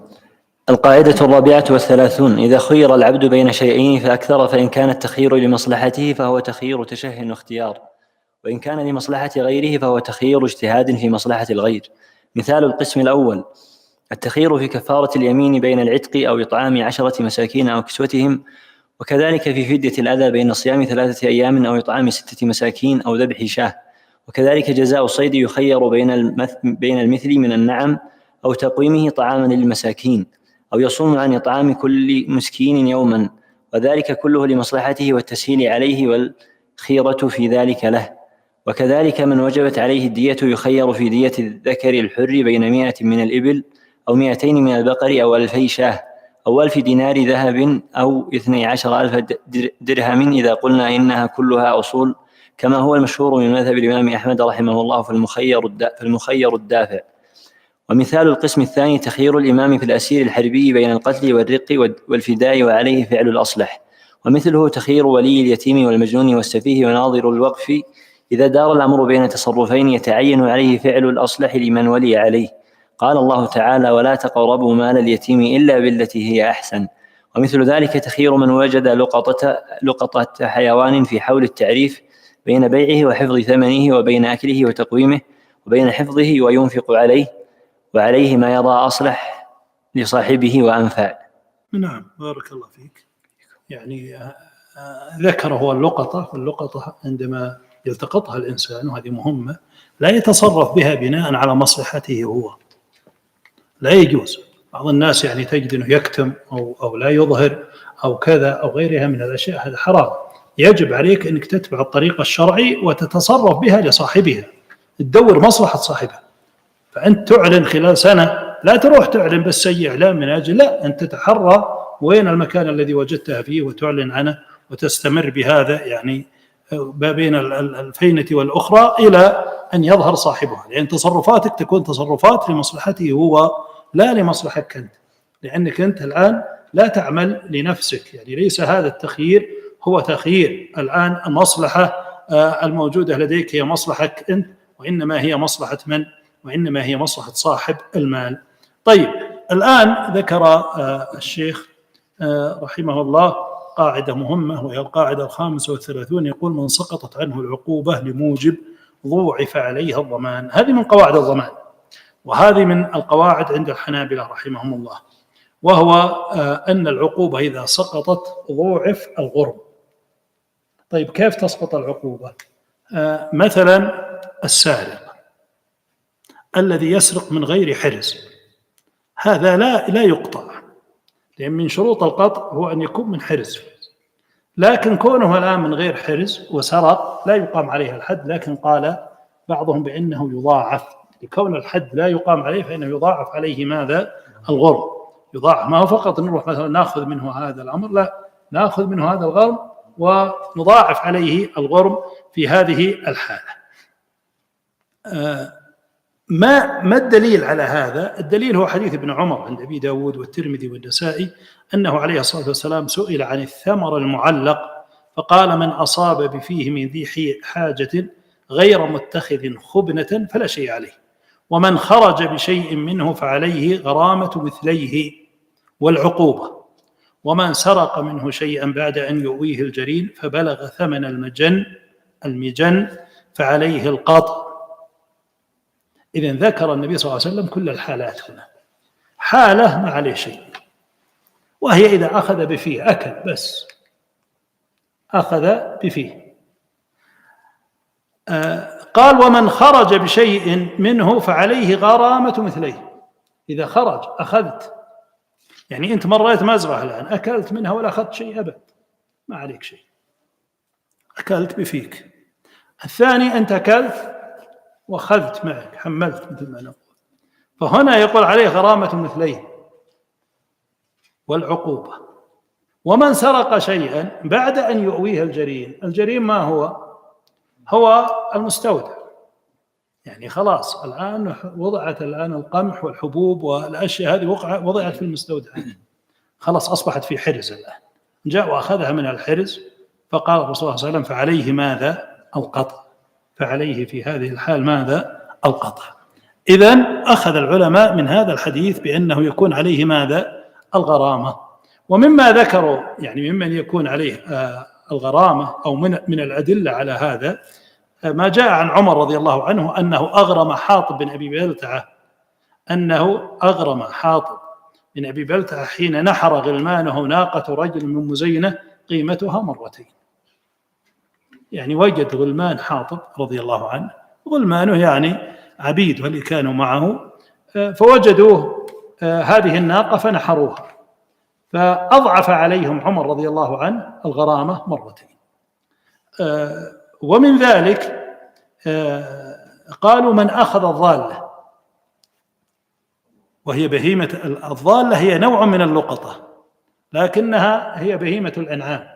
B: القاعدة 34: إذا خير العبد بين شيئين فأكثر فإن كان التخيير لمصلحته فهو تخيير تشه واختيار، وإن كان لمصلحة غيره فهو تخيير اجتهاد في مصلحة الغير. مثال القسم الأول: التخيير في كفارة اليمين بين العتق أو إطعام 10 مساكين أو كسوتهم، وكذلك في فدية الأذى بين صيام 3 أيام أو إطعام 6 مساكين أو ذبح شاة، وكذلك جزاء الصيد يخير بين المثل من النعم أو تقويمه طعاما للمساكين، أو يصوم عن إطعام كل مسكين يوما، وذلك كله لمصلحته والتسهيل عليه والخيرة في ذلك له. وكذلك من وجبت عليه الدية يخير في دية الذكر الحر بين 100 من الإبل أو 200 من البقر أو 2000 شاه أو 1000 دينار ذهب أو 12,000 درهم، إذا قلنا إنها كلها أصول، كما هو المشهور من مذهب الإمام أحمد رحمه الله فالمخير الدافع. ومثال القسم الثاني: تخيير الإمام في الأسير الحربي بين القتل والرق والفداء وعليه فعل الأصلح، ومثله تخيير ولي اليتيم والمجنون والسفيه وناظر الوقف، إذا دار الأمر بين تصرفين يتعين عليه فعل الأصلح لمن ولي عليه. قال الله تعالى: ولا تقربوا مال اليتيم إلا بالتي هي أحسن. ومثل ذلك تخيير من وجد لقطة حيوان في حول التعريف بين بيعه وحفظ ثمنه، وبين أكله وتقويمه، وبين حفظه وينفق عليه، وعليه ما يرى أصلح لصاحبه وأنفع.
A: نعم، بارك الله فيك. يعني ذكر هو اللقطة، واللقطة عندما يلتقطها الإنسان، وهذه مهمة، لا يتصرف بها بناء على مصلحته هو، لا يجوز. بعض الناس يعني تجد أنه يكتم أو لا يظهر أو كذا أو غيرها من الأشياء، هذا حرام. يجب عليك أنك تتبع الطريق الشرعي وتتصرف بها لصاحبها، تدور مصلحة صاحبها. فأنت تعلن خلال سنة، لا تروح تعلن بس أي إعلان من أجل، لا، أنت تتحرى وين المكان الذي وجدتها فيه وتعلن عنه وتستمر بهذا يعني ما بين الفينة والأخرى إلى أن يظهر صاحبها، لأن تصرفاتك تكون تصرفات لمصلحته هو لا لمصلحتك أنت، لأنك أنت الآن لا تعمل لنفسك، يعني ليس هذا التخيير هو تخيير الآن المصلحة الموجودة لديك هي مصلحتك أنت، وإنما هي مصلحة من؟ وإنما هي مصلحة صاحب المال. طيب الآن ذكر الشيخ رحمه الله قاعدة مهمة، وهي القاعدة 35، يقول: من سقطت عنه العقوبة لموجب ضوعف عليها الضمان. هذه من قواعد الضمان، وهذه من القواعد عند الحنابلة رحمهم الله، وهو أن العقوبة إذا سقطت ضوعف الغرم. طيب كيف تسقط العقوبة؟ مثلا السارق الذي يسرق من غير حرز، هذا لا يقطع، لأن من شروط القطع هو أن يكون من حرز، لكن كونه الآن من غير حرز وسرق لا يقام عليه الحد، لكن قال بعضهم بأنه يضاعف، لكون الحد لا يقام عليه فإنه يضاعف عليه ماذا؟ الغرم، يضاعف، ما هو فقط نروح مثلا نأخذ منه هذا الأمر، لا، نأخذ منه هذا الغرم ونضاعف عليه الغرم في هذه الحالة. ما الدليل على هذا؟ الدليل هو حديث ابن عمر عند أبي داود والترمذي والنسائي أنه عليه الصلاة والسلام سئل عن الثمر المعلق فقال: من أصاب بفيه من ذي حاجة غير متخذ خبنة فلا شيء عليه، ومن خرج بشيء منه فعليه غرامة مثليه والعقوبة، ومن سرق منه شيئا بعد أن يؤويه الجرين فبلغ ثمن المجن فعليه القطع. إذن ذكر النبي صلى الله عليه وسلم كل الحالات هنا. حالة ما عليه شيء، وهي إذا أخذ بفيه، أكل بس، أخذ بفيه. قال: ومن خرج بشيء منه فعليه غرامة مثليه. إذا خرج، أخذت، يعني أنت مريت مزرعة الآن، أكلت منها ولا أخذت شيء أبد، ما عليك شيء، أكلت بفيك. الثاني أنت أكلت وأخذت معك، حملت مثل ما نقول، فهنا يقول عليه غرامة مثليه والعقوبة. ومن سرق شيئا بعد أن يؤويه الجرين، الجرين ما هو المستودع، يعني خلاص الآن وضعت الآن القمح والحبوب والأشياء هذه وضعت في المستودع، خلاص أصبحت في حرز الآن، جاء وأخذها من الحرز، فقال الرسول صلى الله عليه وسلم: فعليه ماذا؟ القطع. فعليه في هذه الحال ماذا؟ القطع. إذن أخذ العلماء من هذا الحديث بأنه يكون عليه ماذا؟ الغرامة. ومما ذكروا يعني ممن يكون عليه الغرامة أو من الأدلة على هذا ما جاء عن عمر رضي الله عنه أنه أغرم حاطب بن أبي بلتعة حين نحر غلمانه ناقة رجل من مزينة قيمتها مرتين. يعني وجد غلمان حاطب رضي الله عنه، غلمانه يعني عبيده اللي كانوا معه، فوجدوه هذه الناقة فنحروها، فأضعف عليهم عمر رضي الله عنه الغرامة مرتين. ومن ذلك قالوا: من أخذ الضالة، وهي بهيمة الضالة، هي نوع من اللقطة، لكنها هي بهيمة الأنعام،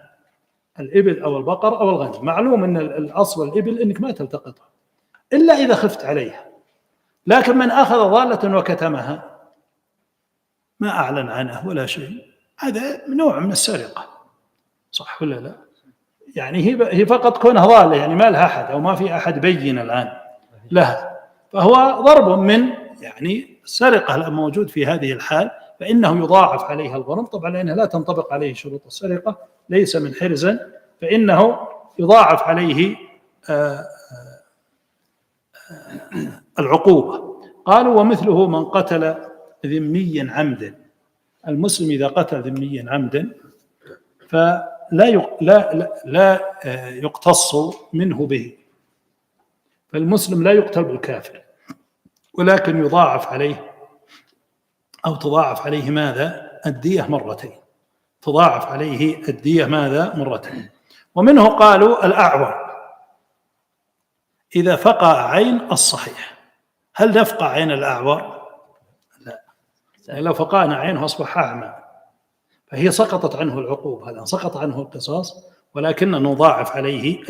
A: الإبل أو البقر أو الغنم. معلوم أن الأصل الإبل أنك ما تلتقطها إلا إذا خفت عليها، لكن من أخذ ضالة وكتمها ما أعلن عنها ولا شيء، هذا نوع من السرقة، صح ولا لا؟ يعني هي فقط كونها ضالة، يعني ما لها أحد أو ما في أحد بين الآن لها، فهو ضرب من يعني السرقة الموجود في هذه الحال، فإنه يضاعف عليها الغرم، طبعا لأنها لا تنطبق عليه شروط السرقة، ليس من حرزا، فإنه يضاعف عليه العقوبة. قالوا: ومثله من قتل ذميا عمدا. المسلم إذا قتل ذميا عمدا لا يقتص منه به، فالمسلم لا يقتل بالكافر، ولكن يضاعف عليه أو تضاعف عليه ماذا؟ الدية مرتين، تضاعف عليه الدية ماذا؟ مرتين. ومنه قالوا الأعور إذا فقع عين الصحيح. هل نفقع عين الأعور؟ لا، يعني لو فقعنا عينه أصبح أعمى، فهي سقطت عنه العقوبة، هذا سقط عنه القصاص، ولكن نضاعف عليه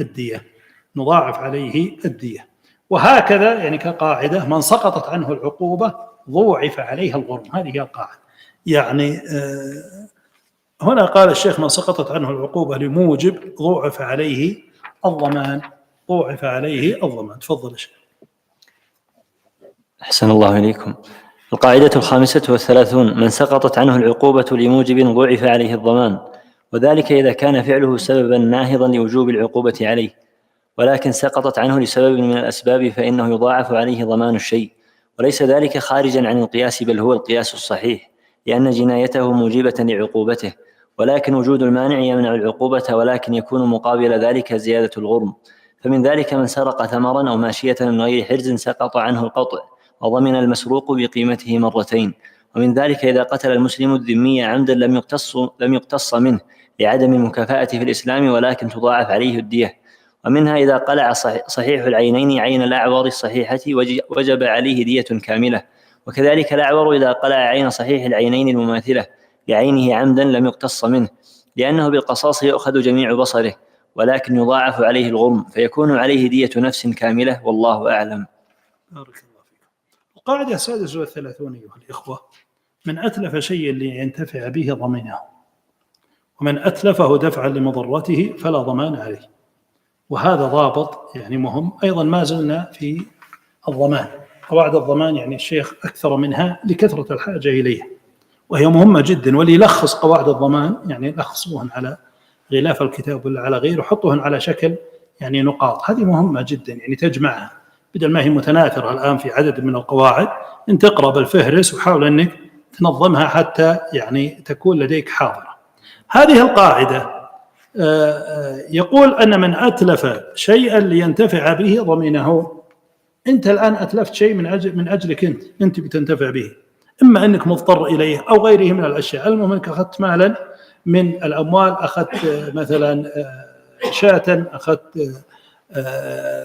A: الدية. وهكذا يعني كقاعدة من سقطت عنه العقوبة ضوعف عليها الغرم، هذه هي القاعدة. يعني هنا قال الشيخ من سقطت عنه العقوبة لموجب ضوعف عليه الضمان. تفضل الشيخ.
B: أحسن الله إليكم. القاعدة 35 من سقطت عنه العقوبة لموجب ضوعف عليه الضمان، وذلك إذا كان فعله سببا ناهضا لوجوب العقوبة عليه، ولكن سقطت عنه لسبب من الأسباب فإنه يضاعف عليه ضمان الشيء، وليس ذلك خارجا عن القياس بل هو القياس الصحيح، لأن جنايته موجبة لعقوبته، ولكن وجود المانع يمنع العقوبة، ولكن يكون مقابل ذلك زيادة الغرم. فمن ذلك من سرق ثمرا أو ماشية من غير حرز سقط عنه القطع وضمن المسروق بقيمته مرتين. ومن ذلك إذا قتل المسلم الذمي عمدا لم يقتص منه لعدم المكافأة في الإسلام، ولكن تضاعف عليه الدية. ومنها إذا قلع صحيح العينين عين الأعور الصحيحة وجب عليه دية كاملة، وكذلك الأعور إذا قلع عين صحيح العينين المماثلة لعينه عمدا لم يقتص منه، لأنه بالقصاص يؤخذ جميع بصره، ولكن يضاعف عليه الغرم فيكون عليه دية نفس كاملة، والله أعلم.
A: بارك الله فيكم. القاعدة 36 أيها الإخوة: من أتلف شيئا لينتفع به ضمنه، ومن أتلفه دفعا لمضرته فلا ضمان عليه. وهذا ضابط يعني مهم. أيضا ما زلنا في الضمان. قواعد الضمان يعني الشيخ أكثر منها لكثرة الحاجة إليها، وهي مهمة جدا. وليلخص قواعد الضمان يعني لخصوهن على غلاف الكتاب ولا على غيره، حطوهن على شكل يعني نقاط. هذه مهمة جدا، يعني تجمعها بدل ما هي متناثرة الآن في عدد من القواعد. أن تقرأ بالفهرس وحاول أنك تنظمها حتى يعني تكون لديك حاضرة. هذه القاعدة يقول أن من أتلف شيئا لينتفع به ضمنه. أنت الآن أتلفت شيء من أجلك أنت بتنتفع به، إما أنك مضطر إليه أو غيره من الأشياء. المهم أنك أخذت مالا من الأموال، أخذت مثلا شاة، أخذت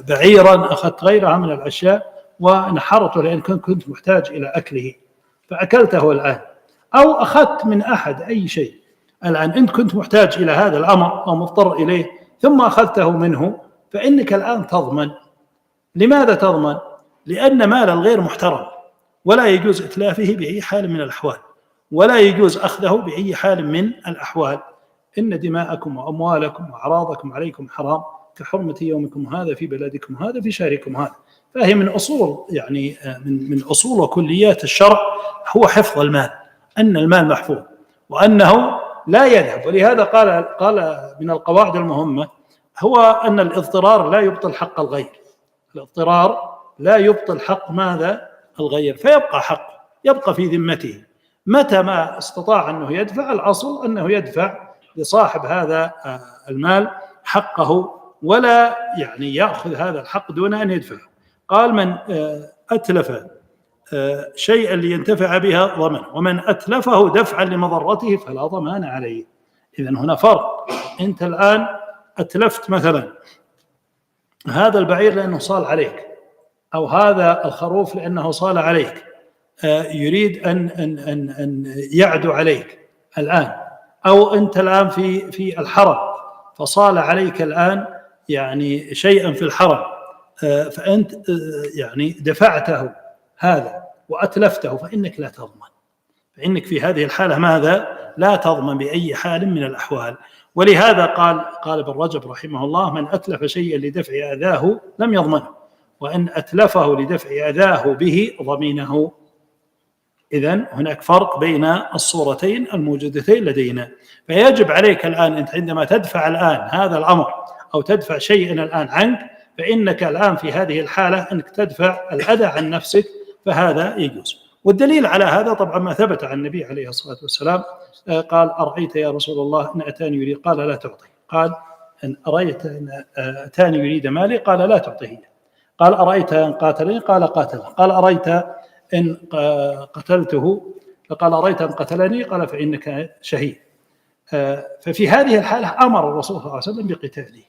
A: بعيرا، أخذت غيرها من الأشياء ونحرته لأن كنت محتاج إلى أكله فأكلته الآن، أو أخذت من أحد أي شيء الآن أنت كنت محتاج إلى هذا الأمر أو مضطر إليه ثم أخذته منه، فإنك الآن تضمن. لماذا تضمن؟ لأن مال الغير محترم ولا يجوز إتلافه بأي حال من الأحوال، ولا يجوز أخذه بأي حال من الأحوال. إن دماءكم وأموالكم وأعراضكم عليكم حرام كحرمة يومكم هذا في بلدكم هذا في شهركم هذا. فهي من أصول يعني من أصول وكليات الشرع هو حفظ المال، أن المال محفوظ وأنه لا يذهب. ولهذا قال من القواعد المهمة هو أن الاضطرار لا يبطل حق الغير. الاضطرار لا يبطل حق ماذا؟ الغير، فيبقى حقه، يبقى في ذمته. متى ما استطاع أنه يدفع، الأصل أنه يدفع لصاحب هذا المال حقه، ولا يعني يأخذ هذا الحق دون أن يدفع. قال من أتلف شيئا لينتفع بها ضمن، ومن أتلفه دفعا لمضرته فلا ضمان عليه. إذن هنا فرق. أنت الآن أتلفت مثلا هذا البعير لأنه صال عليك، أو هذا الخروف لأنه صال عليك، يريد أن يعدو عليك الآن، أو أنت الآن في الحرم فصال عليك الآن يعني شيئا في الحرم، فأنت يعني دفعته هذا وأتلفته، فإنك لا تضمن. فإنك في هذه الحالة ماذا؟ لا تضمن بأي حال من الأحوال. ولهذا قال ابن رجب رحمه الله: من أتلف شيئا لدفع أذاه لم يضمنه، وأن أتلفه لدفع أذاه به ضمينه. إذن هناك فرق بين الصورتين الموجودتين لدينا. فيجب عليك الآن أنت عندما تدفع الآن هذا الأمر أو تدفع شيئا الآن عنك، فإنك الآن في هذه الحالة أنك تدفع الأذى عن نفسك، فهذا يجوز. والدليل على هذا طبعا ما ثبت عن النبي عليه الصلاة والسلام قال: أرأيت يا رسول الله إن أتاني يريد، قال لا تعطي. قال: إن أرأيت إن أتاني يريد مالي، قال لا تعطيه. قال: أرأيت إن قاتلني، قال قاتله. قال: أرأيت إن قتلته، فقال: أرأيت إن قتلني، قال: فإنك شهيد. ففي هذه الحالة أمر الرسول صلى الله عليه وسلم بقتاله،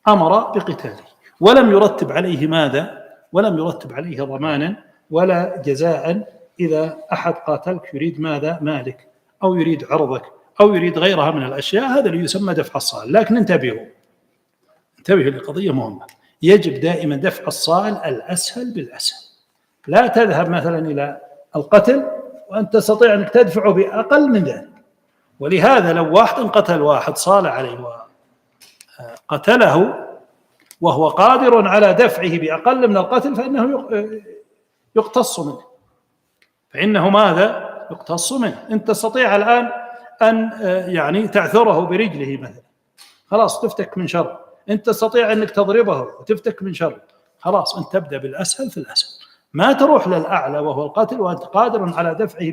A: أمر بقتاله، ولم يرتب عليه ماذا؟ ولم يرتب عليه ضمانا ولا جزاء. إذا أحد قاتلك يريد ماذا؟ مالك، أو يريد عرضك، أو يريد غيرها من الأشياء، هذا اللي يسمى دفع الصائل. لكن انتبهوا لقضية مهمة، يجب دائما دفع الصائل الأسهل بالأسهل. لا تذهب مثلا إلى القتل وأنت تستطيع أن تدفعه بأقل من ذلك. ولهذا لو واحد قتل واحد صال عليه وقتله وهو قادر على دفعه بأقل من القتل فإنه يقتص منه. ماذا؟ يقتص منه. أنت تستطيع الآن أن يعني تعثره برجله مثلا، خلاص تفتك من شر. أنت تستطيع أنك تضربه وتفتك من شر، خلاص أنت تبدأ بالأسهل في الأسهل، ما تروح للأعلى وهو القتل وأنت قادر على دفعه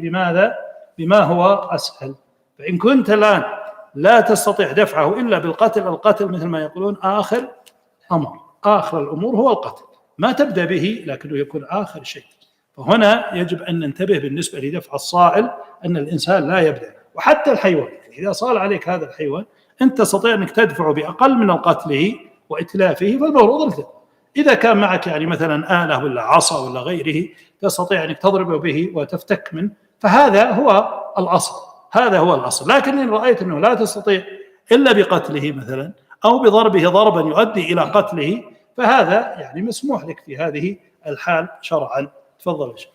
A: بما هو أسهل. فإن كنت الآن لا تستطيع دفعه إلا بالقتل، القتل مثل ما يقولون آخر الأمور هو القتل، ما تبدأ به لكنه يكون آخر شيء. فهنا يجب أن ننتبه بالنسبة لدفع الصائل أن الإنسان لا يبدأ. وحتى الحيوان إذا صال عليك هذا الحيوان أنت تستطيع أنك تدفعه بأقل من قتله وإتلافه، فالمفروض أنت إذا كان معك يعني مثلا آلة ولا عصا ولا غيره تستطيع أنك تضرب به وتفتك منه، فهذا هو الأصل. لكن إن رأيت أنه لا تستطيع إلا بقتله مثلا أو بضربه ضربا يؤدي إلى قتله، فهذا يعني مسموح لك في هذه الحال شرعا. تفضل يا شيخ.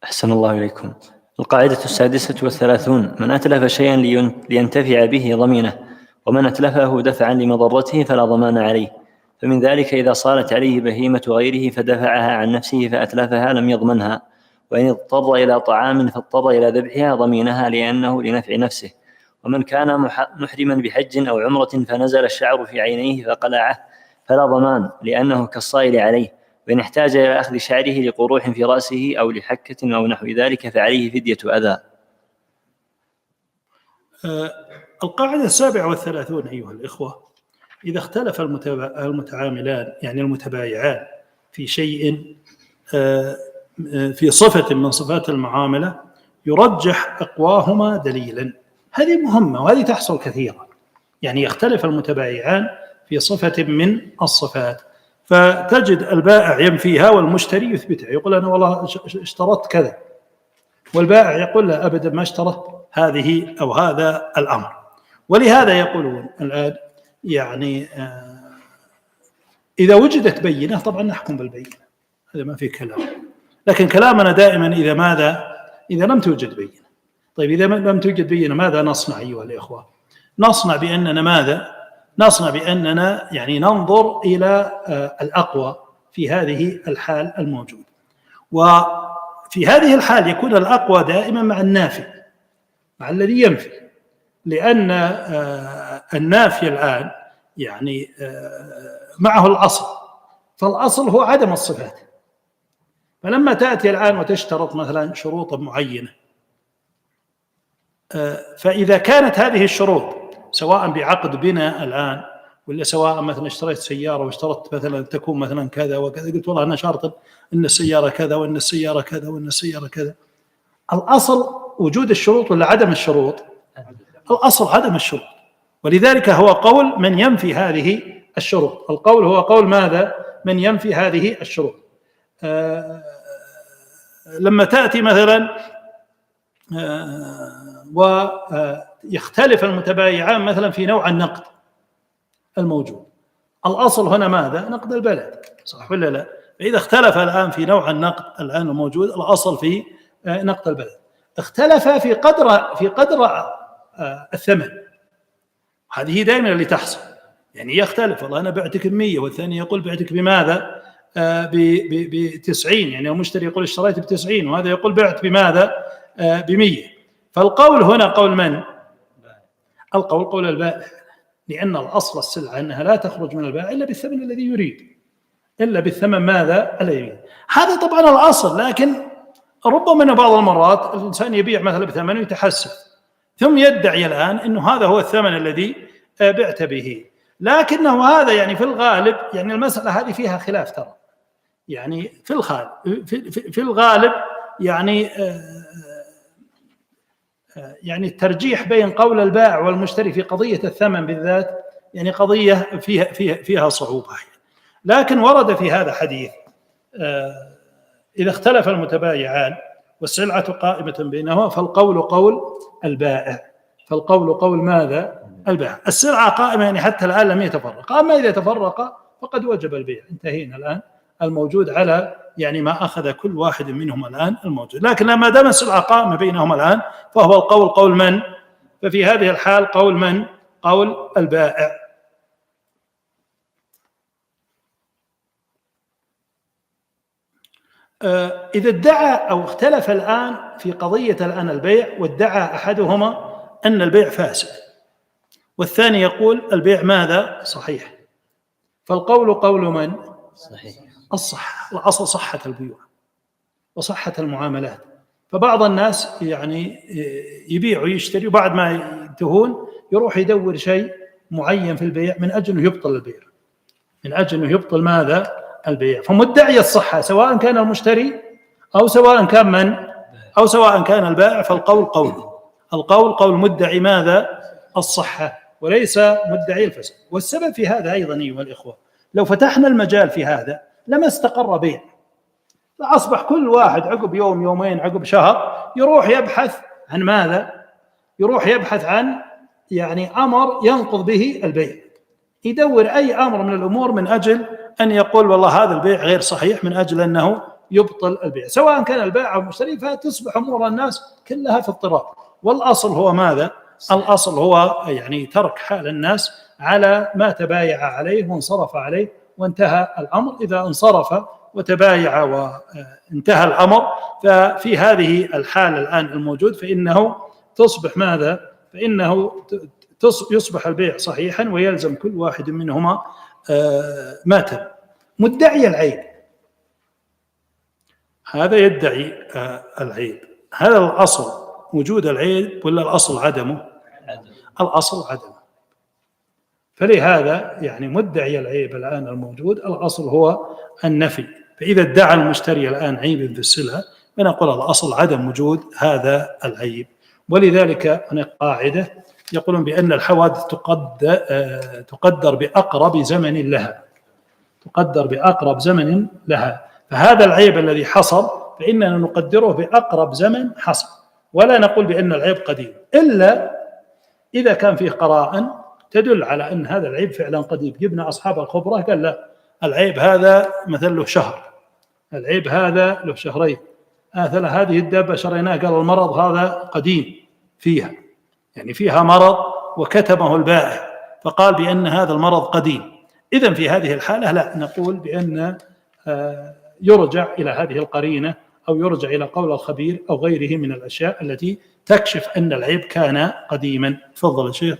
B: أحسن الله إليكم. القاعدة 36: من أتلف شيئا لينتفع به ضمنه، ومن أتلفه دفعا لمضرته فلا ضمان عليه. فمن ذلك إذا صالت عليه بهيمة غيره فدفعها عن نفسه فأتلفها لم يضمنها، وإن اضطر إلى طعام فاضطر إلى ذبحها ضمينها لأنه لنفع نفسه. ومن كان محرما بحج أو عمرة فنزل الشعر في عينيه فقلعه فلا ضمان لأنه كالصائل عليه، وإن احتاج إلى أخذ شعره لقروح في رأسه أو لحكة أو نحو ذلك فعليه فدية أذى.
A: القاعدة 37 أيها الإخوة: إذا اختلف المتعاملان يعني المتبايعان في شيء في صفة من صفات المعاملة يرجح أقواهما دليلا. هذه مهمة وهذه تحصل كثيرا، يعني يختلف المتبايعان في صفة من الصفات فتجد البائع ينفيها والمشتري يثبتها، يقول أنا والله اشترطت كذا، والبائع يقول لا أبدا ما اشترطت هذه أو هذا الأمر. ولهذا يقولون الآن يعني إذا وجدت بينة طبعا نحكم بالبينة، هذا ما في كلام. لكن كلامنا دائما إذا لم توجد بينة. طيب إذا لم توجد بينة ماذا نصنع أيها الإخوة؟ نصنع بأننا يعني ننظر إلى الأقوى في هذه الحال الموجود. وفي هذه الحال يكون الأقوى دائما مع النافي، مع الذي ينفي، لأن النافي الآن يعني معه الأصل، فالأصل هو عدم الصفات. فلما تأتي الآن وتشترط مثلا شروطا معينة، فإذا كانت هذه الشروط سواء بعقد بناء الآن ولا سواء مثلا اشتريت سيارة واشترطت مثلا تكون مثلا كذا وكذا، قلت والله أنا شرط إن السيارة كذا وإن السيارة كذا وإن السيارة كذا، الأصل وجود الشروط ولا عدم الشروط؟ الأصل عدم الشروط. ولذلك هو قول من ينفي هذه الشروط، القول هو قول ماذا؟ من ينفي هذه الشروط. لما تأتي مثلا ويختلف المتبايعان مثلا في نوع النقد الموجود، الأصل هنا ماذا؟ نقد البلد، صح ولا لا؟ فإذا اختلف الآن في نوع النقد الآن الموجود، الأصل في نقد البلد. اختلف في قدر الثمن، هذه دائما اللي تحصل، يعني يختلف، والله أنا بعتك ب100 والثاني يقول بعتك بماذا؟ ب90، يعني المشتري يقول اشتريت ب90 وهذا يقول بعت بماذا؟ ب100. فالقول هنا قول من؟ القول قول البائع، لأن الأصل السلعة أنها لا تخرج من البائع إلا بالثمن الذي يريد، إلا بالثمن ماذا؟ الذي يريد. هذا طبعا الأصل، لكن ربما بعض المرات الإنسان يبيع مثلا بثمن ويتحسف ثم يدعي الآن أنه هذا هو الثمن الذي بعت به، لكنه هذا يعني في الغالب يعني المسألة هذه فيها خلاف ترى، يعني في الغالب يعني الترجيح بين قول البائع والمشتري في قضية الثمن بالذات يعني قضية فيها صعوبة. لكن ورد في هذا حديث: إذا اختلف المتبايعان والسلعة قائمة بينهما، فالقول قول البائع. فالقول قول ماذا؟ البائع. السلعة قائمة يعني حتى الآن لم يتفرق، أما إذا تفرق فقد وجب البيع. انتهينا الآن الموجود على يعني ما أخذ كل واحد منهما الآن الموجود. لكن ما دام السلعة قائمة بينهما الآن فهو القول قول من؟ ففي هذه الحال قول من؟ قول البائع. إذا ادعى أو اختلف الآن في قضية الآن البيع، وادعى أحدهما أن البيع فاسد والثاني يقول البيع ماذا؟ صحيح، فالقول قول من؟
B: صحيح.
A: الصح، الأصل صحة البيوع وصحة المعاملات. فبعض الناس يعني يبيع ويشتري وبعد ما ينتهون يروح يدور شيء معين في البيع من أجل أنه يبطل البيع، من أجل أنه يبطل ماذا؟ البيع. فمدعي الصحة سواء كان المشتري أو سواء كان من؟ أو سواء كان البائع، فالقول القول قول مدعي ماذا؟ الصحة، وليس مدعي الفساد. والسبب في هذا أيضا أيها الإخوة، لو فتحنا المجال في هذا لما استقر بيع، فأصبح كل واحد عقب يوم يومين عقب شهر يروح يبحث عن ماذا؟ يروح يبحث عن يعني أمر ينقض به البيع، يدور أي أمر من الأمور من أجل أن يقول والله هذا البيع غير صحيح، من أجل أنه يبطل البيع، سواء كان البائع أو المشتري. فتصبح أمور الناس كلها في اضطراب. والأصل هو ماذا؟ الأصل هو يعني ترك حال الناس على ما تبايع عليه وانصرف عليه وانتهى الأمر. إذا انصرف وتبايع وانتهى الأمر، ففي هذه الحالة الآن الموجود فإنه تصبح ماذا؟ فإنه يصبح البيع صحيحا ويلزم كل واحد منهما ما تم. مدعي العيب هذا يدعي العيب، هذا الأصل وجود العيب ولا الأصل عدمه؟ الأصل عدمه. فلهذا يعني مدعي العيب الآن الموجود الأصل هو النفي. فإذا ادعى المشتري الآن عيبا في السلعة فنقول الأصل عدم وجود هذا العيب. ولذلك هناك قاعدة يقولون بأن الحوادث تقدر بأقرب زمن لها، تقدر بأقرب زمن لها. فهذا العيب الذي حصل فإننا نقدره بأقرب زمن حصل، ولا نقول بأن العيب قديم إلا إذا كان فيه قرائن تدل على أن هذا العيب فعلا قديم. جبنا أصحاب الخبرة قال لا، العيب هذا مثل له شهر، العيب هذا له شهرين، هذه الدابة شريناها قال المرض هذا قديم فيها، يعني فيها مرض وكتمه البائع فقال بأن هذا المرض قديم. إذن في هذه الحالة لا نقول بأن يرجع إلى هذه القرينة أو يرجع إلى قول الخبير أو غيره من الأشياء التي تكشف أن العيب كان قديما. تفضل شيخ.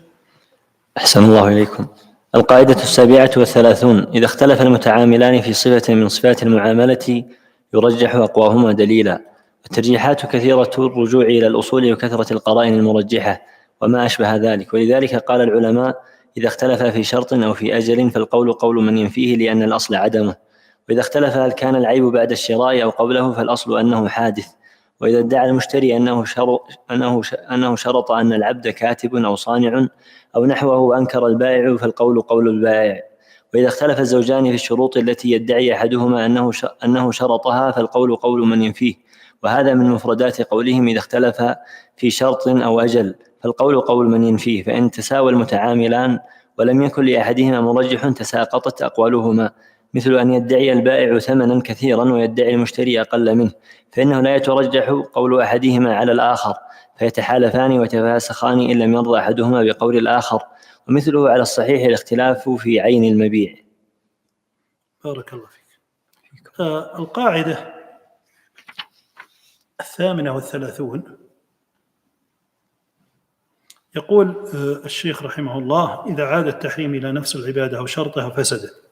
B: أحسن الله إليكم. القاعدة 37: إذا اختلف المتعاملان في صفة من صفات المعاملة يرجح أقواهما دليلا. الترجيحات كثيرة الرجوع إلى الأصول وكثرة القرائن المرجحة وما أشبه ذلك. ولذلك قال العلماء: إذا اختلف في شرط أو في أجل فالقول قول من ينفيه لأن الأصل عدمه. وإذا اختلف هل كان العيب بعد الشراء أو قبله فالأصل أنه حادث. وإذا ادعى المشتري أنه شرط أن العبد كاتب أو صانع أو نحوه وأنكر البائع فالقول قول البائع. وإذا اختلف الزوجان في الشروط التي يدعي أحدهما أنه شرطها فالقول قول من ينفيه. وهذا من مفردات قولهم: إذا اختلف في شرط أو أجل فالقول قول من ينفيه. فإن تساوى المتعاملان ولم يكن لأحدهما مرجح تساقطت أقوالهما، مثل أن يدعي البائع ثمنا كثيرا ويدعي المشتري أقل منه، فإنه لا يترجح قول أحدهما على الآخر فيتحالفان ويتفاسخان إن لم يرضى أحدهما بقول الآخر. ومثله على الصحيح الاختلاف في عين المبيع.
A: بارك الله فيك. القاعدة 38 يقول الشيخ رحمه الله: إذا عاد التحريم إلى نفس العبادة أو شرطها فسدت،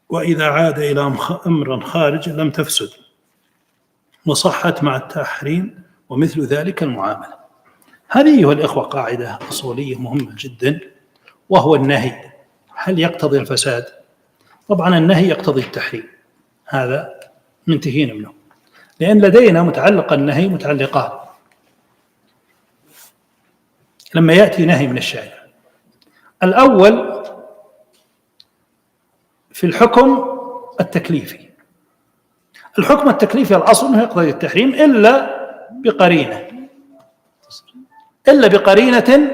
A: وإذا عاد إلى أمر خارج لم تفسد وصحت مع التحريم، ومثل ذلك المعاملة. هذه أيها الإخوة قاعدة أصولية مهمة جدا، وهو النهي هل يقتضي الفساد؟ طبعا النهي يقتضي التحريم، هذا منتهين منه، لأن لدينا متعلق النهي متعلقان. لما يأتي نهي من الشارع، الأول في الحكم التكليفي، الحكم التكليفي الأصل أنه يقتضي التحريم إلا بقرينة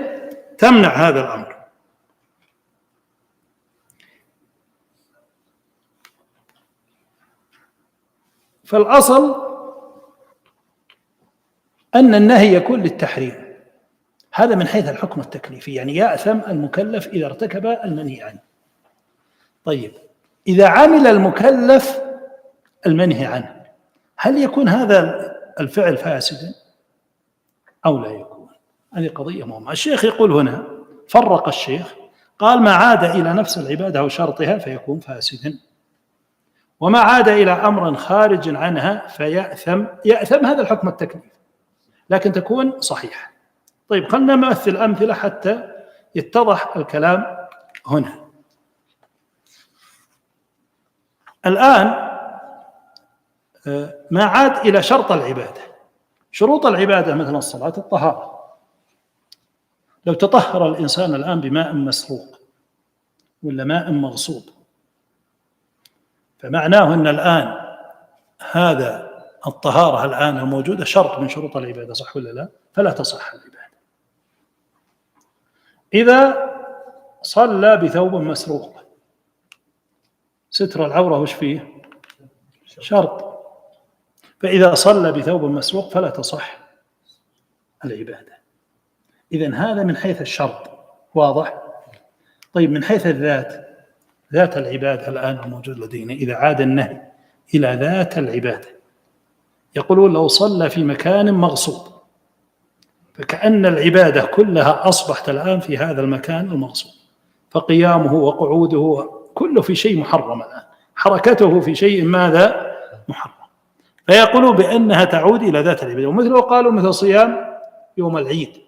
A: تمنع هذا الأمر. فالأصل أن النهي يكون للتحريم، هذا من حيث الحكم التكليفي، يعني يأثم المكلف إذا ارتكب المنهي عنه. طيب إذا عمل المكلف المنهي عنه، هل يكون هذا الفعل فاسدا أو لا يكون؟ هذه قضية مهمة. الشيخ يقول هنا، فرق الشيخ، قال ما عاد إلى نفس العبادة وشرطها فيكون فاسدا، وما عاد إلى أمر خارج عنها يأثم هذا الحكم التكليفي، لكن تكون صحيحة. طيب خلنا نمثل أمثلة حتى يتضح الكلام هنا. الآن ما عاد إلى شرط العبادة. شروط العبادة مثل الصلاة الطهارة. لو تطهر الإنسان الآن بماء مسروق ولا ماء مغصوب، فمعناه أن الآن هذا الطهارة الآن الموجودة شرط من شروط العبادة، صح ولا لا؟ فلا تصح العبادة. إذا صلى بثوب مسروق، ستر العورة وش فيه؟ شرط. فإذا صلى بثوب مسروق فلا تصح العبادة. إذن هذا من حيث الشرط، واضح؟ طيب من حيث ذات العبادة الآن الموجود لدينا، إذا عاد النهي إلى ذات العبادة، يقولون لو صلى في مكان مغصوب فكأن العبادة كلها أصبحت الآن في هذا المكان المغصوب، فقيامه وقعوده كله في شيء محرم الآن، حركته في شيء ماذا؟ محرم. فيقولوا بأنها تعود إلى ذات العبادة. ومثله قالوا مثل صيام يوم العيد،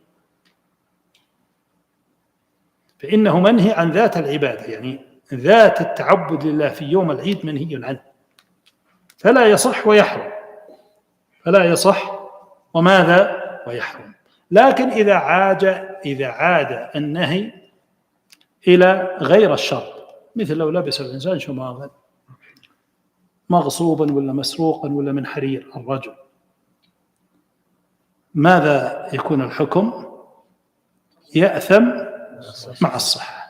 A: فإنه منهي عن ذات العبادة، يعني ذات التعبد لله في يوم العيد منهي عنه، فلا يصح ويحرم، فلا يصح وماذا؟ ويحرم. لكن إذا عاد النهي إلى غير الشرط، مثل لو لبس الإنسان شماغا مغصوبا ولا مسروقا ولا من حرير الرجل، ماذا يكون الحكم؟ يأثم مع الصحة.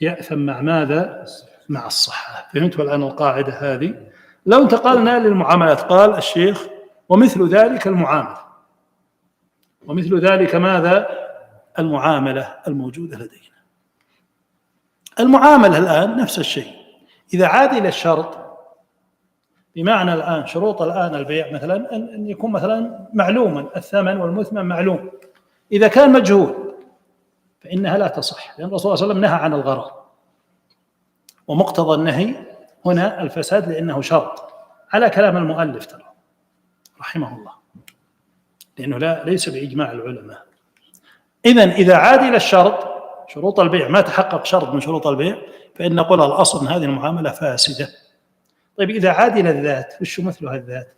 A: يأثم مع ماذا؟ مع الصحة. فهمتوا الآن القاعدة هذه؟ لو انتقلنا للمعاملات، قال الشيخ ومثل ذلك المعاملة. ومثل ذلك ماذا؟ المعاملة الموجودة لدينا. المعاملة الآن نفس الشيء، إذا عاد إلى الشرط، بمعنى الآن شروط الآن البيع مثلا أن يكون مثلا معلوما الثمن والمثمن معلوم، إذا كان مجهول فإنها لا تصح، لأن الرسول صلى الله عليه وسلم نهى عن الغرر، ومقتضى النهي هنا الفساد لأنه شرط، على كلام المؤلف ترى رحمه الله، لأنه ليس بإجماع العلماء. إذن إذا عاد إلى الشرط، شروط البيع ما تحقق شرط من شروط البيع، فإن نقول الأصل أن هذه المعاملة فاسدة. طيب إذا عاد إلى الذات، وش مثلها الذات؟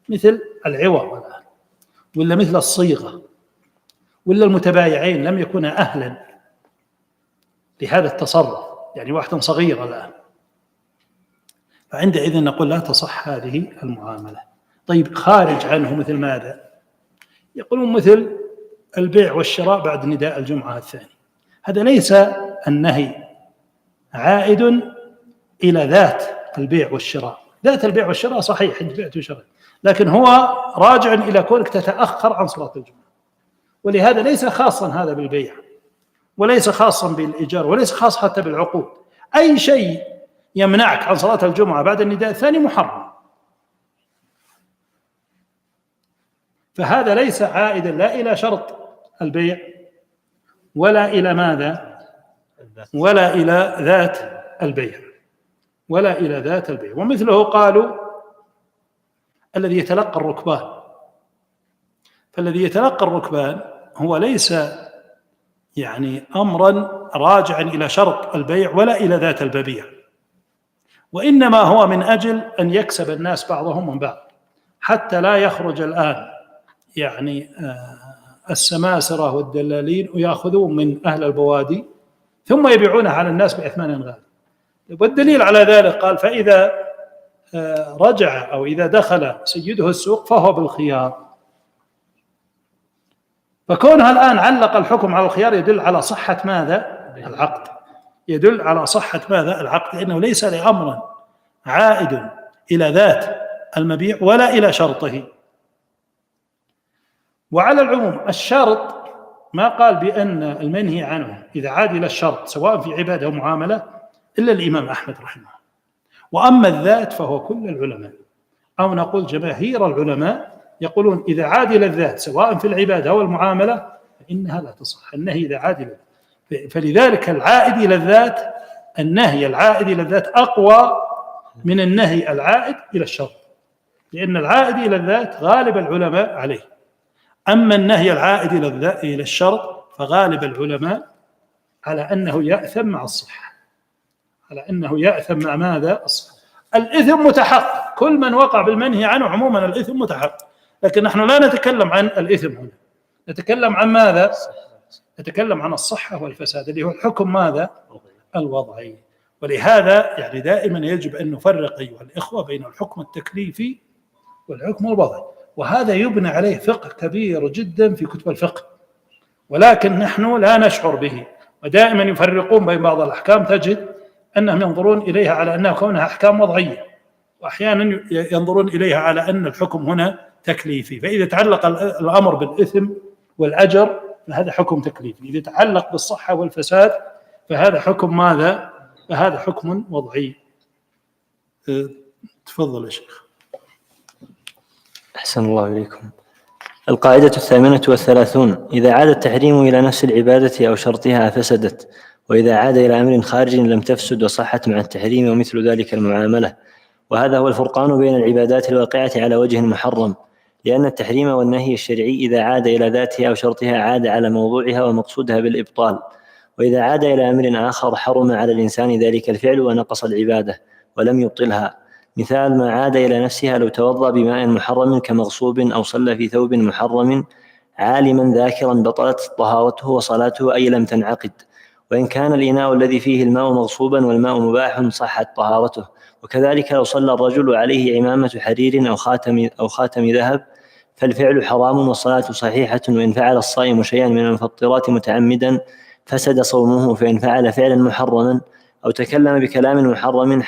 A: مثل العوض الآن، ولا مثل الصيغة، ولا المتبايعين لم يكونا أهلا لهذا التصرف، يعني واحد صغير الآن، فعندئذ نقول لا تصح هذه المعاملة. طيب خارج عنه مثل ماذا؟ يقولون مثل البيع والشراء بعد نداء الجمعة الثاني، هذا ليس النهي عائد إلى ذات البيع والشراء. ذات البيع والشراء صحيح، أنت بعت وشريت، لكن هو راجع إلى كونك تتأخر عن صلاة الجمعة، ولهذا ليس خاصا هذا بالبيع، وليس خاصا بالإيجار، وليس خاص حتى بالعقود. أي شيء يمنعك عن صلاة الجمعة بعد النداء الثاني محرم، فهذا ليس عائدا لا إلى شرط البيع ولا إلى ماذا؟ ولا إلى ذات البيع، ولا إلى ذات البيع. ومثله قالوا الذي يتلقى الركبان، فالذي يتلقى الركبان هو ليس يعني أمرا راجعا إلى شرط البيع ولا إلى ذات البيع، وإنما هو من أجل أن يكسب الناس بعضهم من بعض، حتى لا يخرج الآن يعني السماسرة والدلالين ويأخذون من أهل البوادي ثم يبيعونها على الناس بأثمان غالية. والدليل على ذلك قال فإذا رجع أو إذا دخل سيده السوق فهو بالخيار. فكونها الآن علق الحكم على الخيار يدل على صحة ماذا؟ العقد. يدل على صحة ماذا؟ العقد، لأنه ليس لأمر عائد إلى ذات المبيع ولا إلى شرطه. وعلى العموم الشرط ما قال بأن المنهي عنه إذا عاد إلى الشرط سواء في عبادة أو معاملة إلا الإمام أحمد رحمه الله. وأما الذات فهو كل العلماء، أو نقول جماهير العلماء يقولون إذا عاد إلى الذات سواء في العبادة أو المعاملة فإنها لا تصح، النهي إذا عاد إلى الذات. فلذلك العائد إلى الذات، النهي العائد إلى الذات أقوى من النهي العائد إلى الشرط، لأن العائد إلى الذات غالب العلماء عليه، أما النهي العائد إلى الشرط فغالب العلماء على أنه يأثم مع الصحة، على أنه يأثم مع ماذا؟ الصحة. الإثم متحقق، كل من وقع بالمنهي عنه عموما الإثم متحقق، لكن نحن لا نتكلم عن الإثم هنا، نتكلم عن ماذا؟ نتكلم عن الصحة والفساد اللي هو الحكم ماذا؟ الوضعي. ولهذا يعني دائما يجب أن نفرق أيها الإخوة بين الحكم التكليفي والحكم الوضعي، وهذا يبنى عليه فقه كبير جدا في كتب الفقه، ولكن نحن لا نشعر به. ودائما يفرقون بين بعض الأحكام، تجد أنهم ينظرون إليها على أنها كونها أحكام وضعية، وأحيانا ينظرون إليها على أن الحكم هنا تكليفي. فإذا تعلق الأمر بالإثم والأجر فهذا حكم تكليفي، إذا تعلق بالصحة والفساد فهذا حكم ماذا؟ فهذا حكم وضعي. تفضل يا شيخ.
B: أحسن الله إليكم. القاعدة 38: إذا عاد التحريم إلى نفس العبادة أو شرطها فسدت، وإذا عاد إلى أمر خارج لم تفسد وصحت مع التحريم، ومثل ذلك المعاملة. وهذا هو الفرقان بين العبادات الواقعة على وجه محرم، لأن التحريم والنهي الشرعي إذا عاد إلى ذاتها أو شرطها عاد على موضوعها ومقصودها بالإبطال، وإذا عاد إلى أمر آخر حرم على الإنسان ذلك الفعل ونقص العبادة ولم يبطلها. مثال ما عاد إلى نفسها لو توضأ بماء محرم كمغصوب أو صلى في ثوب محرم عالما ذاكرا بطلت طهارته وصلاته، أي لم تنعقد. وإن كان الإناء الذي فيه الماء مغصوبا والماء مباح صحت طهارته. وكذلك لو صلى الرجل عليه عمامة حرير أو خاتم ذهب فالفعل حرام والصلاة صحيحة. وإن فعل الصائم شيئا من المفطرات متعمدا فسد صومه، فإن فعل فعلا محرما أو تكلم بكلام محرم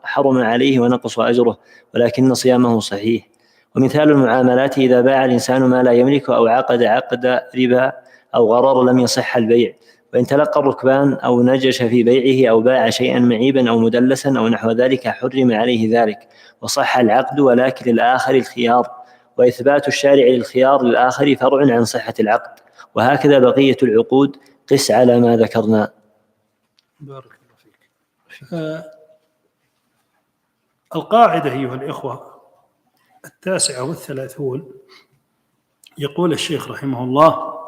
B: حرم عليه ونقص أجره، ولكن صيامه صحيح. ومثال المعاملات إذا باع الإنسان ما لا يملك أو عقد ربا أو غرر لم يصح البيع. وإن تلقى الركبان أو نجش في بيعه أو باع شيئا معيبا أو مدلسا أو نحو ذلك حرم عليه ذلك وصح العقد، ولكن للآخر الخيار. وإثبات الشارع للخيار للآخر فرع عن صحة العقد. وهكذا بقية العقود، قس على ما ذكرنا.
A: بارك الله فيك. القاعدة أيها الإخوة 39 يقول الشيخ رحمه الله: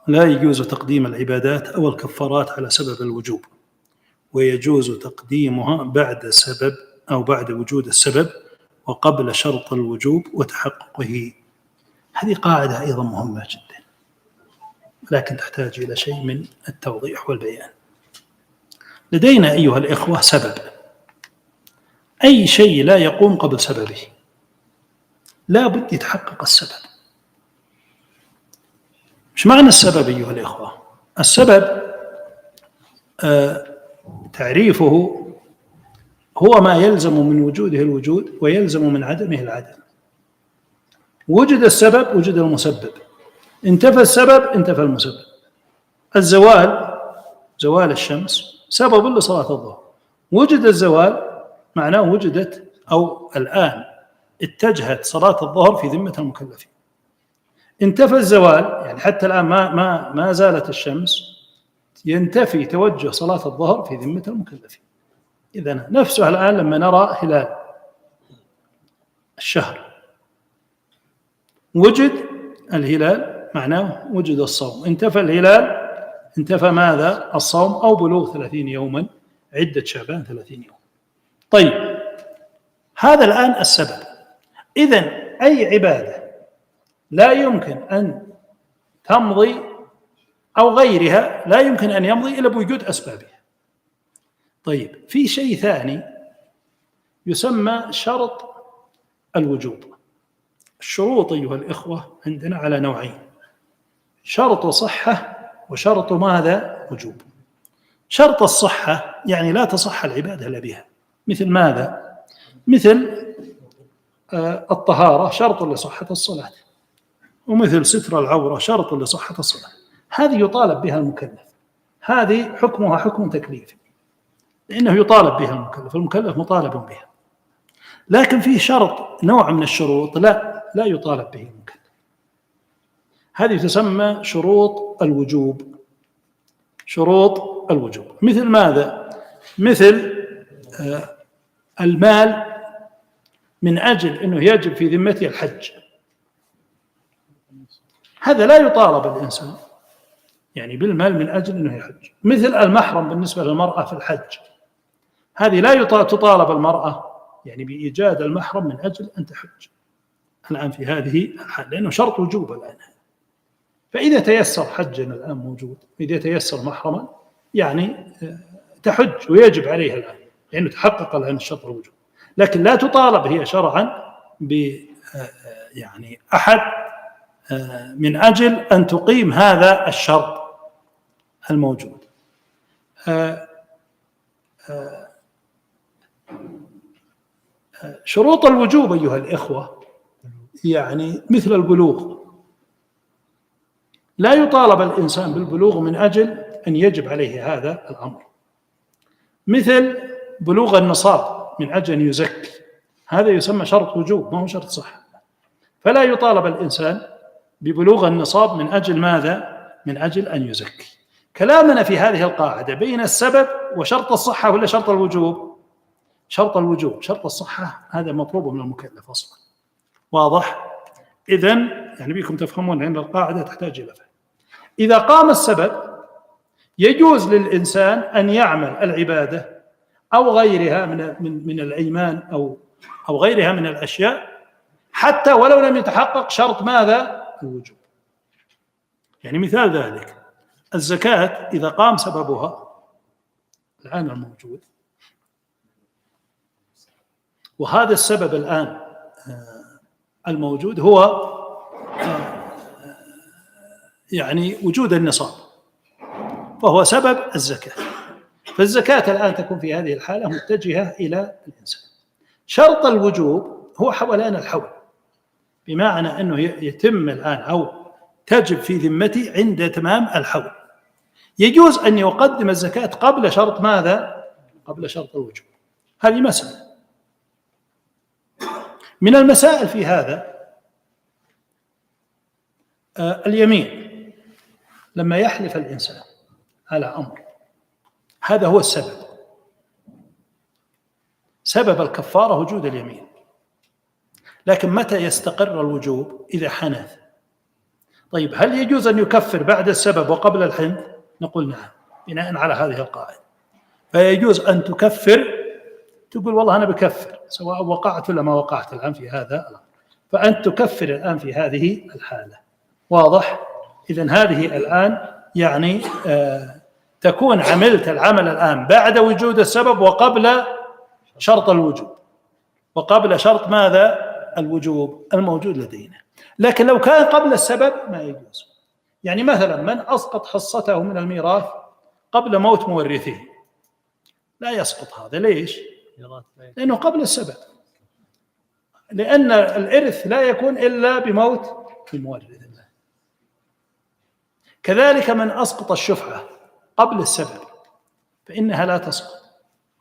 A: لا يجوز تقديم العبادات أو الكفارات على سبب الوجوب، ويجوز تقديمها بعد سبب أو بعد وجود السبب وقبل شرط الوجوب وتحققه. هذه قاعدة أيضا مهمة جدا، لكن تحتاج إلى شيء من التوضيح والبيان. لدينا أيها الإخوة سبب، أي شيء لا يقوم قبل سببه لا بد يتحقق السبب. مش معنى السبب أيها الإخوة؟ السبب تعريفه هو ما يلزم من وجوده الوجود ويلزم من عدمه العدم. وجد السبب وجد المسبب، انتفى السبب انتفى المسبب. الزوال، زوال الشمس سبب لصلاة الظهر، وجد الزوال معناه وجدت أو الآن اتجهت صلاة الظهر في ذمة المكلفين. انتفى الزوال يعني حتى الآن ما زالت الشمس، ينتفي توجه صلاة الظهر في ذمة المكلفين. إذن نفسه الآن لما نرى هلال الشهر، وجد الهلال معناه وجد الصوم، انتفى الهلال انتفى ماذا؟ الصوم أو بلوغ 30 يوما عدة شعبان 30 يوم. طيب هذا الآن السبب. إذن أي عبادة لا يمكن أن تمضي أو غيرها لا يمكن أن يمضي إلا بوجود أسبابها. طيب في شيء ثاني يسمى شرط الوجوب. الشروط أيها الإخوة عندنا على نوعين: شرط صحة وشرط ماذا؟ وجوب. شرط الصحة يعني لا تصح العبادة إلا بها، مثل ماذا؟ مثل الطهارة شرط لصحة الصلاة، ومثل ستر العورة شرط لصحة الصلاة. هذه يطالب بها المكلف، هذه حكمها حكم تكليفي لأنه يطالب بها المكلف، المكلف مطالب بها. لكن في شرط نوع من الشروط لا يطالب به المكلف، هذه تسمى شروط الوجوب. شروط الوجوب مثل ماذا؟ مثل المال من أجل أنه يجب في ذمته الحج، هذا لا يطالب الإنسان يعني بالمال من أجل أنه يحج. مثل المحرم بالنسبة للمرأة في الحج، هذه لا تطالب المرأة يعني بإيجاد المحرم من أجل أن تحج الآن في هذه الحال، لأنه شرط وجوب الآن. فإذا تيسر حجا الآن موجود، إذا تيسر محرما يعني تحج ويجب عليها الآن لأنه تحقق الآن الشرط الوجوب، لكن لا تطالب هي شرعا يعني أحد من أجل أن تقيم هذا الشرط الموجود. شروط الوجوب أيها الإخوة يعني مثل البلوغ، لا يطالب الإنسان بالبلوغ من أجل أن يجب عليه هذا الأمر. مثل بلوغ النصاب من أجل أن يزكي، هذا يسمى شرط وجوب ما هو شرط صحة، فلا يطالب الإنسان ببلوغ النصاب من أجل ماذا؟ من أجل أن يزكي. كلامنا في هذه القاعدة بين السبب وشرط الصحة ولا شرط الوجوب؟ شرط الوجوب. شرط الصحة هذا مطلوب من المكلف أصلا، واضح؟ إذن يعني بكم تفهمون أن القاعدة تحتاج إلى فهم. إذا قام السبب يجوز للإنسان أن يعمل العبادة أو غيرها من الأيمان أو غيرها من الأشياء حتى ولو لم يتحقق شرط ماذا؟ الوجوب. يعني مثال ذلك الزكاة إذا قام سببها الآن الموجود، وهذا السبب الآن الموجود هو يعني وجود النصاب، فهو سبب الزكاة، فالزكاة الآن تكون في هذه الحالة متجهة إلى الإنسان. شرط الوجوب هو حولان الحول، بمعنى أنه يتم الآن أو تجب في ذمتي عند تمام الحول. يجوز أن يقدم الزكاة قبل شرط ماذا؟ قبل شرط الوجوب. هذه مسألة من المسائل في هذا. اليمين لما يحلف الإنسان على أمر، هذا هو السبب، سبب الكفارة وجود اليمين. لكن متى يستقر الوجوب؟ إذا حنث. طيب هل يجوز أن يكفر بعد السبب وقبل الحنث؟ نقول نعم بناء على هذه القاعدة. فيجوز أن تكفر، تقول والله أنا بكفر سواء وقعت ولا ما وقعت الآن في هذا الأمر، فأنت تكفر الآن في هذه الحالة، واضح؟ إذن هذه الآن يعني تكون عملت العمل الآن بعد وجود السبب وقبل شرط الوجوب، وقبل شرط ماذا؟ الوجوب الموجود لدينا. لكن لو كان قبل السبب ما يجوز. يعني مثلا من أسقط حصته من الميراث قبل موت مورثه لا يسقط هذا. ليش؟ لأنه قبل السبب، لأن الإرث لا يكون إلا بموت المورث. كذلك من أسقط الشفعة قبل السبب فإنها لا تسقط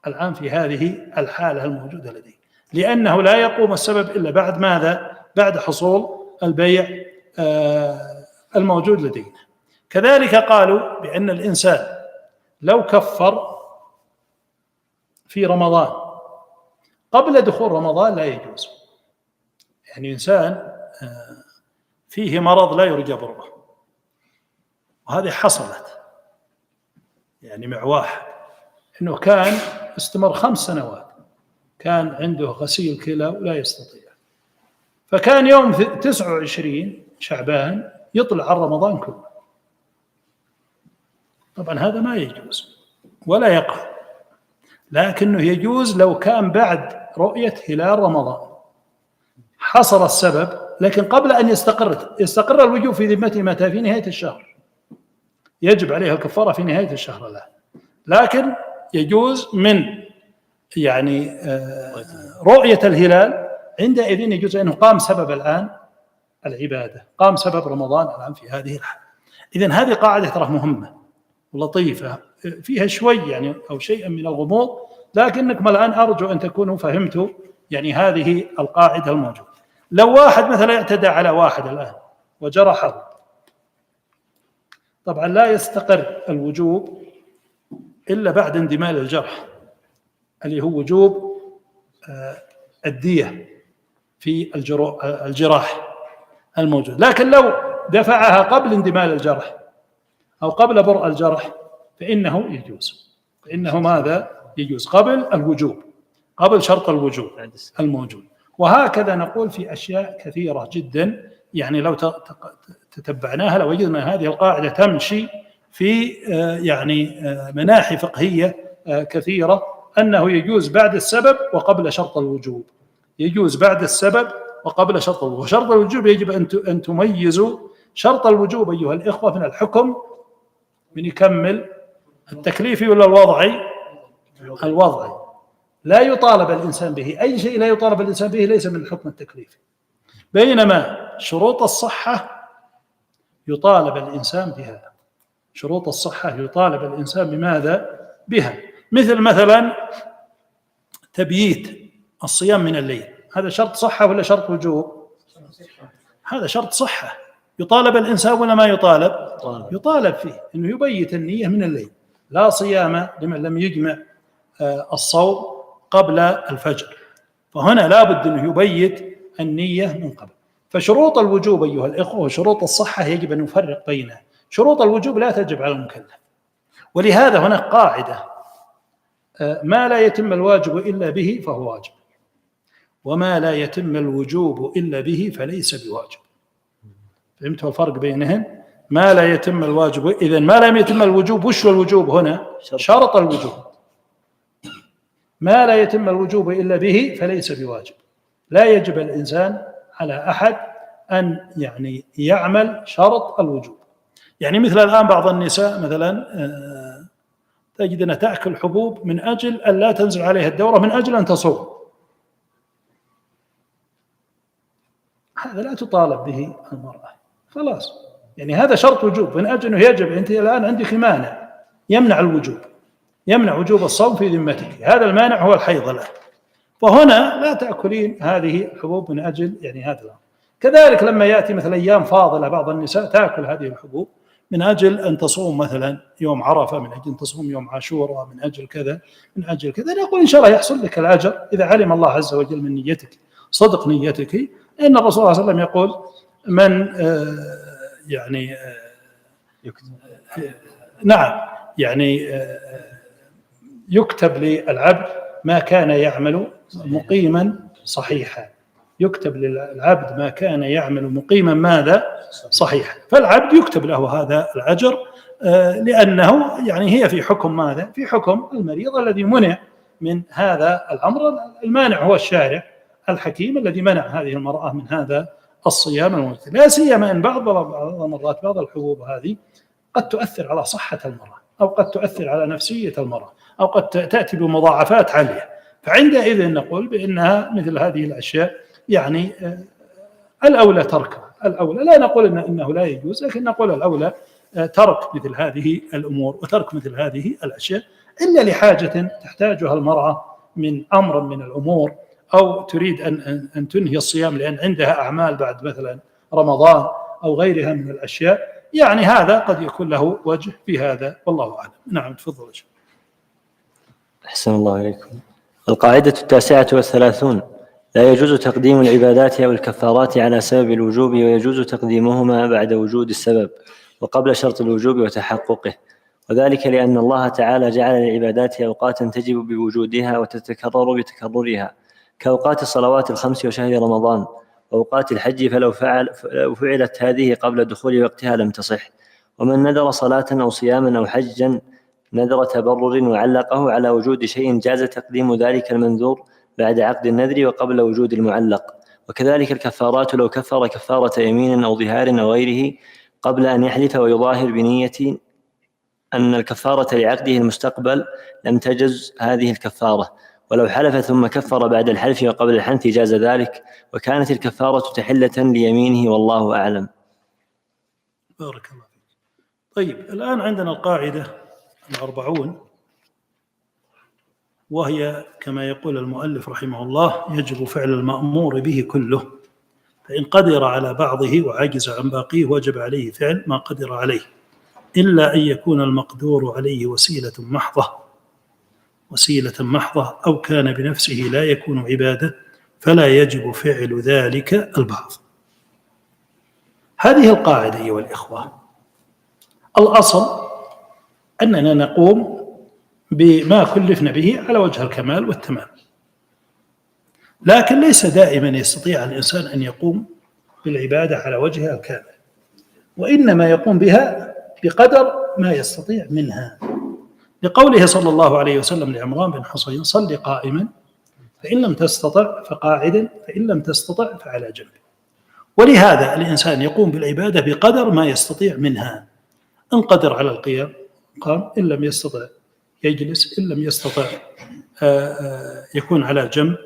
A: الآن في هذه الحالة الموجودة لديه، لأنه لا يقوم السبب إلا بعد ماذا؟ بعد حصول البيع الموجود لدينا. كذلك قالوا بأن الإنسان لو كفر في رمضان قبل دخول رمضان لا يجوز. يعني إنسان فيه مرض لا يرجى بره، وهذه حصلت يعني مع واحد إنه كان استمر 5 سنوات كان عنده غسيل كلى ولا يستطيع، فكان يوم 29 شعبان يطلع على رمضان كله. طبعا هذا ما يجوز ولا يقع، لكنه يجوز لو كان بعد رؤية هلال رمضان، حصل السبب، لكن قبل أن يستقر الوجوب في ذمته متى؟ في نهاية الشهر، يجب عليه الكفارة في نهاية الشهر له. لكن يجوز من يعني رؤية الهلال، عندئذ يجوز أنه قام سبب الآن العبادة، قام سبب رمضان الآن في هذه الحال. إذن هذه قاعدة ترى مهمة ولطيفة، فيها شوي يعني أو شيئا من الغموض، لكنكم الآن أرجو أن تكونوا فهمتوا يعني هذه القاعدة الموجودة. لو واحد مثلا اعتدى على واحد الآن وجرحه، طبعا لا يستقر الوجوب إلا بعد اندمال الجرح، اللي هو وجوب الدية في الجراح الموجود. لكن لو دفعها قبل اندمال الجرح أو قبل برء الجرح فإنه يجوز، فإنه ماذا؟ يجوز قبل الوجوب، قبل شرط الوجوب الموجود. وهكذا نقول في أشياء كثيرة جدا، يعني لو تتبعناها لوجدنا هذه القاعدة تمشي في يعني مناحي فقهية كثيرة، أنه يجوز بعد السبب وقبل شرط الوجوب، يجوز بعد السبب وقبل شرط الوجوب. وشرط الوجوب يجب أن تميزوا شرط الوجوب أيها الإخوة من الحكم، من يكمل التكليفي ولا الوضعي؟ الوضعي. لا يطالب الإنسان به، أي شيء لا يطالب الإنسان به ليس من الحكم التكليفي، بينما شروط الصحة يطالب الإنسان بها، شروط الصحة يطالب الإنسان بماذا؟ بها. مثلا تبييت الصيام من الليل، هذا شرط صحة ولا شرط وجوب؟ هذا شرط صحة، يطالب الإنسان ولا ما يطالب؟ يطالب فيه أنه يبيت النية من الليل. لا صيام لمن لم يجمع الصوم قبل الفجر، فهنا لا بد أنه يبيت النية من قبل. فشروط الوجوب أيها الإخوة وشروط الصحة يجب أن نفرق بينها. شروط الوجوب لا تجب على المكلف، ولهذا هناك قاعدة: ما لا يتم الواجب إلا به فهو واجب، وما لا يتم الوجوب إلا به فليس بواجب. فهمتوا الفرق بينهم؟ ما لا يتم الواجب، إذن ما لم يتم الوجوب، وش الوجوب هنا؟ شرط الوجوب. ما لا يتم الوجوب إلا به فليس بواجب. لا يجب الإنسان على أحد أن يعني يعمل شرط الوجوب. يعني مثل الآن بعض النساء مثلا تجد أنها تأكل حبوب من أجل أن لا تنزل عليها الدورة، من أجل أن تصوم، هذا لا تطالب به المرأة، خلاص. يعني هذا شرط وجوب من أجل أنه يجب، أنت الآن عندك مانع يمنع الوجوب، يمنع وجوب الصوم في ذمتك، هذا المانع هو الحيض الآن، فهنا لا تأكلين هذه الحبوب من أجل يعني هذا الأمر. كذلك لما يأتي مثلا أيام فاضلة بعض النساء تأكل هذه الحبوب من أجل أن تصوم مثلا يوم عرفة، من أجل أن تصوم يوم عاشوراء، من أجل كذا من أجل كذا، نقول إن شاء الله يحصل لك الأجر إذا علم الله عز وجل من نيتك، صدق نيتك. إن الرسول صلى الله عليه وسلم يقول: من يعني نعم يعني يكتب للعبد ما كان يعمل مقيما صحيحا، يكتب للعبد ما كان يعمل مقيما ماذا؟ صحيحا. فالعبد يكتب له هذا الأجر، لأنه يعني هي في حكم ماذا؟ في حكم المريض الذي منع من هذا الأمر. المانع هو الشارع الحكيم الذي منع هذه المرأة من هذا الصيام الممتد، لا سيما أن بعض المرات بعض الحبوب هذه قد تؤثر على صحة المرأة، أو قد تؤثر على نفسية المرأة، أو قد تأتي بمضاعفات عالية. فعندئذ نقول بأنها مثل هذه الأشياء يعني الأولى تركها، الأولى، لا نقول إنه لا يجوز، لكن نقول الأولى ترك مثل هذه الأمور وترك مثل هذه الأشياء، إلا لحاجة تحتاجها المرأة من أمر من الأمور، أو تريد أن تنهي الصيام لأن عندها أعمال بعد مثلا رمضان أو غيرها من الأشياء، يعني هذا قد يكون له وجه في هذا، والله أعلم. نعم تفضل.
B: أحسن الله إليكم. القاعدة 39: لا يجوز تقديم العبادات أو الكفارات على سبب الوجوب، ويجوز تقديمهما بعد وجود السبب وقبل شرط الوجوب وتحققه، وذلك لأن الله تعالى جعل للعبادات أوقاتا تجب بوجودها وتتكرر بتكررها، كأوقات الصلوات الخمس وشهر رمضان وأوقات الحج، فلو فعلت هذه قبل دخول وقتها لم تصح. ومن نذر صلاة أو صياما أو حجا نذر تبرر وعلقه على وجود شيء جاز تقديم ذلك المنذور بعد عقد النذر وقبل وجود المعلق. وكذلك الكفارات لو كفر كفارة يمين أو ظهار أو غيره قبل أن يحلف ويظاهر بنية أن الكفارة لعقده المستقبل لم تجز هذه الكفارة، ولو حلف ثم كفر بعد الحلف وقبل الحنث جاز ذلك، وكانت الكفارة تحلة ليمينه والله أعلم.
A: بارك الله فيك. طيب الآن عندنا القاعدة 40، وهي كما يقول المؤلف رحمه الله: يجب فعل المأمور به كله، فإن قدر على بعضه وعجز عن باقيه وجب عليه فعل ما قدر عليه، إلا أن يكون المقدور عليه وسيلة محضة أو كان بنفسه لا يكون عبادة فلا يجب فعل ذلك البعض. هذه القاعدة أيها الإخوة، الأصل أننا نقوم بما كلفنا به على وجه الكمال والتمام، لكن ليس دائما يستطيع الإنسان أن يقوم بالعبادة على وجهها الكامل، وإنما يقوم بها بقدر ما يستطيع منها، لقوله صلى الله عليه وسلم لعمران بن حصين: صل قائما فإن لم تستطع فقاعدا فإن لم تستطع فعلى جنب. ولهذا الإنسان يقوم بالعبادة بقدر ما يستطيع منها، إن قدر على القيام قام، إن لم يستطع يجلس، إن لم يستطع يكون على جنب،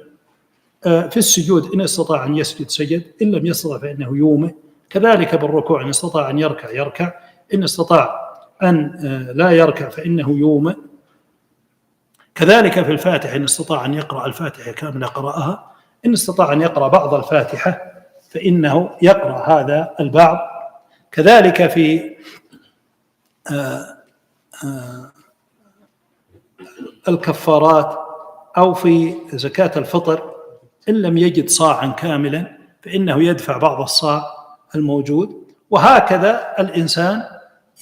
A: في السجود إن استطاع أن يسجد سجد، إن لم يستطع فإنه يومئ، كذلك بالركوع إن استطاع أن يركع، إن استطاع أن لا يركع فإنه يومئ، كذلك في الفاتحة إن استطاع أن يقرأ الفاتحة كاملة قرأها، إن استطاع أن يقرأ بعض الفاتحة فإنه يقرأ هذا البعض، كذلك في الكفارات أو في زكاة الفطر إن لم يجد صاعا كاملا فإنه يدفع بعض الصاع الموجود. وهكذا الإنسان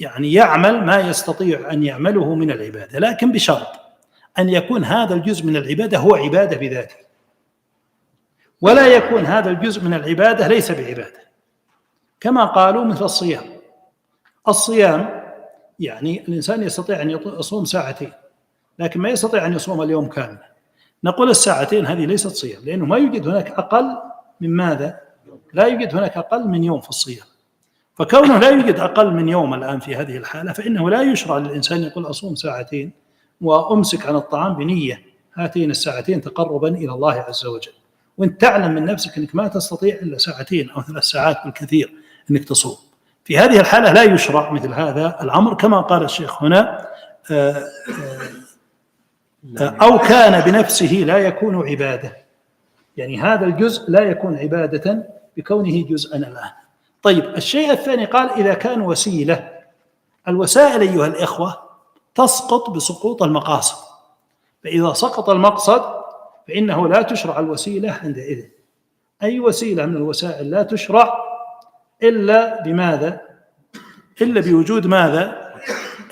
A: يعني يعمل ما يستطيع أن يعمله من العبادة، لكن بشرط أن يكون هذا الجزء من العبادة هو عبادة بذاته، ولا يكون هذا الجزء من العبادة ليس بعبادة، كما قالوا مثل الصيام يعني الإنسان يستطيع أن يصوم ساعتين لكن ما يستطيع أن يصوم اليوم كاملا، نقول الساعتين هذه ليست صيام، لأنه ما يوجد هناك أقل من ماذا؟ لا يوجد هناك أقل من يوم في الصيام، فكونه لا يوجد أقل من يوم الآن في هذه الحالة فإنه لا يشرع للإنسان يقول أصوم ساعتين وأمسك عن الطعام بنية هاتين الساعتين تقربا إلى الله عز وجل، وانت تعلم من نفسك أنك ما تستطيع إلا ساعتين أو 3 ساعات بالكثير أنك تصوم، في هذه الحالة لا يشرع مثل هذا الأمر، كما قال الشيخ هنا: أو كان بنفسه لا يكون عبادة، يعني هذا الجزء لا يكون عبادة بكونه جزءا الآن. طيب الشيء الثاني قال: إذا كان وسيلة. الوسائل أيها الإخوة تسقط بسقوط المقاصد، فإذا سقط المقصد فإنه لا تشرع الوسيلة عندئذ. أي وسيلة من الوسائل لا تشرع إلا بماذا؟ إلا بوجود ماذا؟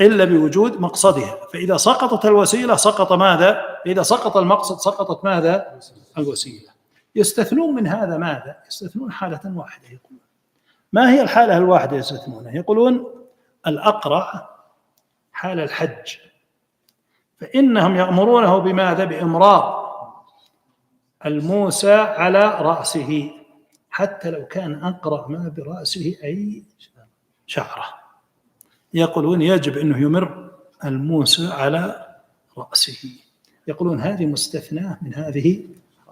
A: إلا بوجود مقصدها، فإذا سقطت الوسيلة سقط ماذا؟ إذا سقط المقصد سقطت ماذا؟ الوسيلة. يستثنون من هذا ماذا؟ يستثنون حالة واحدة. يقولون ما هي الحالة الواحدة يستثنونها؟ يقولون الأقرع حال الحج، فإنهم يأمرونه بماذا؟ بإمرار الموسى على رأسه حتى لو كان أقرع ما برأسه أي شعرة، يقولون يجب أنه يمر الموسى على رأسه، يقولون هذه مستثناة من هذه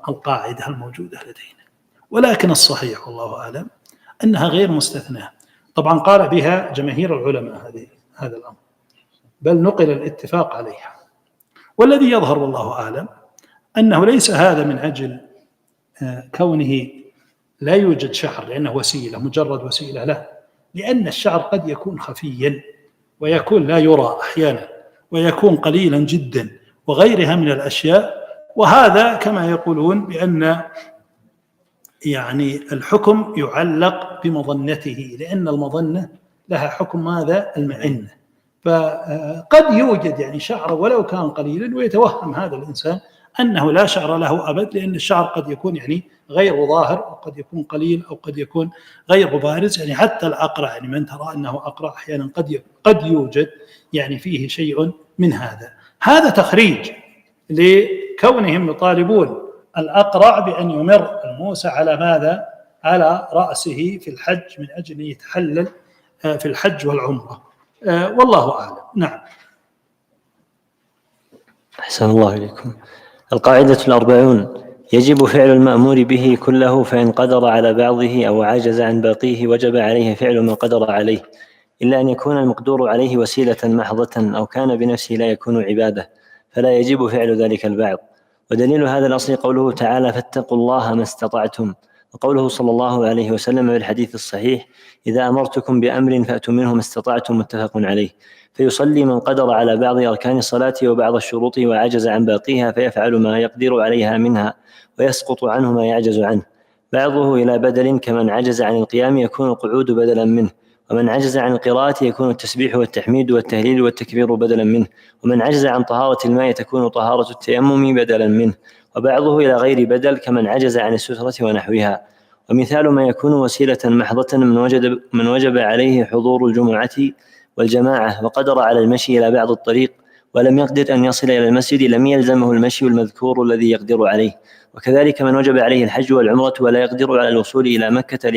A: القاعدة الموجودة لدينا، ولكن الصحيح والله أعلم أنها غير مستثناة. طبعا قال بها جماهير العلماء هذا الأمر، بل نقل الاتفاق عليها، والذي يظهر والله أعلم أنه ليس هذا من أجل كونه لا يوجد شعر لأنه وسيلة، مجرد وسيلة له، لأن الشعر قد يكون خفيا ويكون لا يرى أحيانا ويكون قليلا جدا وغيرها من الأشياء، وهذا كما يقولون بأن يعني الحكم يعلق بمظنته، لأن المظنة لها حكم ماذا؟ المعنة، فقد يوجد يعني شعر ولو كان قليلا ويتوهم هذا الإنسان أنه لا شعر له أبد، لأن الشعر قد يكون يعني غير ظاهر أو قد يكون قليل أو قد يكون غير بارز، يعني حتى الأقرع يعني من ترى أنه أقرع أحيانا قد يوجد يعني فيه شيء من هذا. هذا تخريج لكونهم يطالبون الأقرع بأن يمر الموسى على ماذا؟ على رأسه في الحج من أجل أن يتحلل في الحج والعمرة. والله أعلم. نعم.
B: أحسن الله إليكم. القاعدة 40: يجب فعل المأمور به كله، فإن قدر على بعضه أو عجز عن باقيه وجب عليه فعل ما قدر عليه، إلا أن يكون المقدور عليه وسيلة محضة أو كان بنفسه لا يكون عبادة، فلا يجب فعل ذلك البعض. ودليل هذا الأصل قوله تعالى: فاتقوا الله ما استطعتم، وقوله صلى الله عليه وسلم في الحديث الصحيح: إذا أمرتكم بأمر فأتوا منه ما استطعتم، متفق عليه. فيصلي من قدر على بعض أركان الصلاة وبعض الشروط وعجز عن باقيها، فيفعل ما يقدر عليها منها ويسقط عنه ما يعجز عنه، بعضه إلى بدل، كمن عجز عن القيام يكون القعود بدلا منه، ومن عجز عن القراءة يكون التسبيح والتحميد والتهليل والتكبير بدلا منه، ومن عجز عن طهارة الماء تكون طهارة التيمم بدلا منه، وبعضه إلى غير بدل، كمن عجز عن السترة ونحوها. ومثال ما يكون وسيلة محضة: من وجب عليه حضور الجمعة والجماعة وقدر على المشي إلى بعض الطريق ولم يقدر أن يصل إلى المسجد، لم يلزمه المشي المذكور الذي يقدر عليه. وكذلك من وجب عليه الحج والعمرة ولا يقدر على الوصول إلى مكة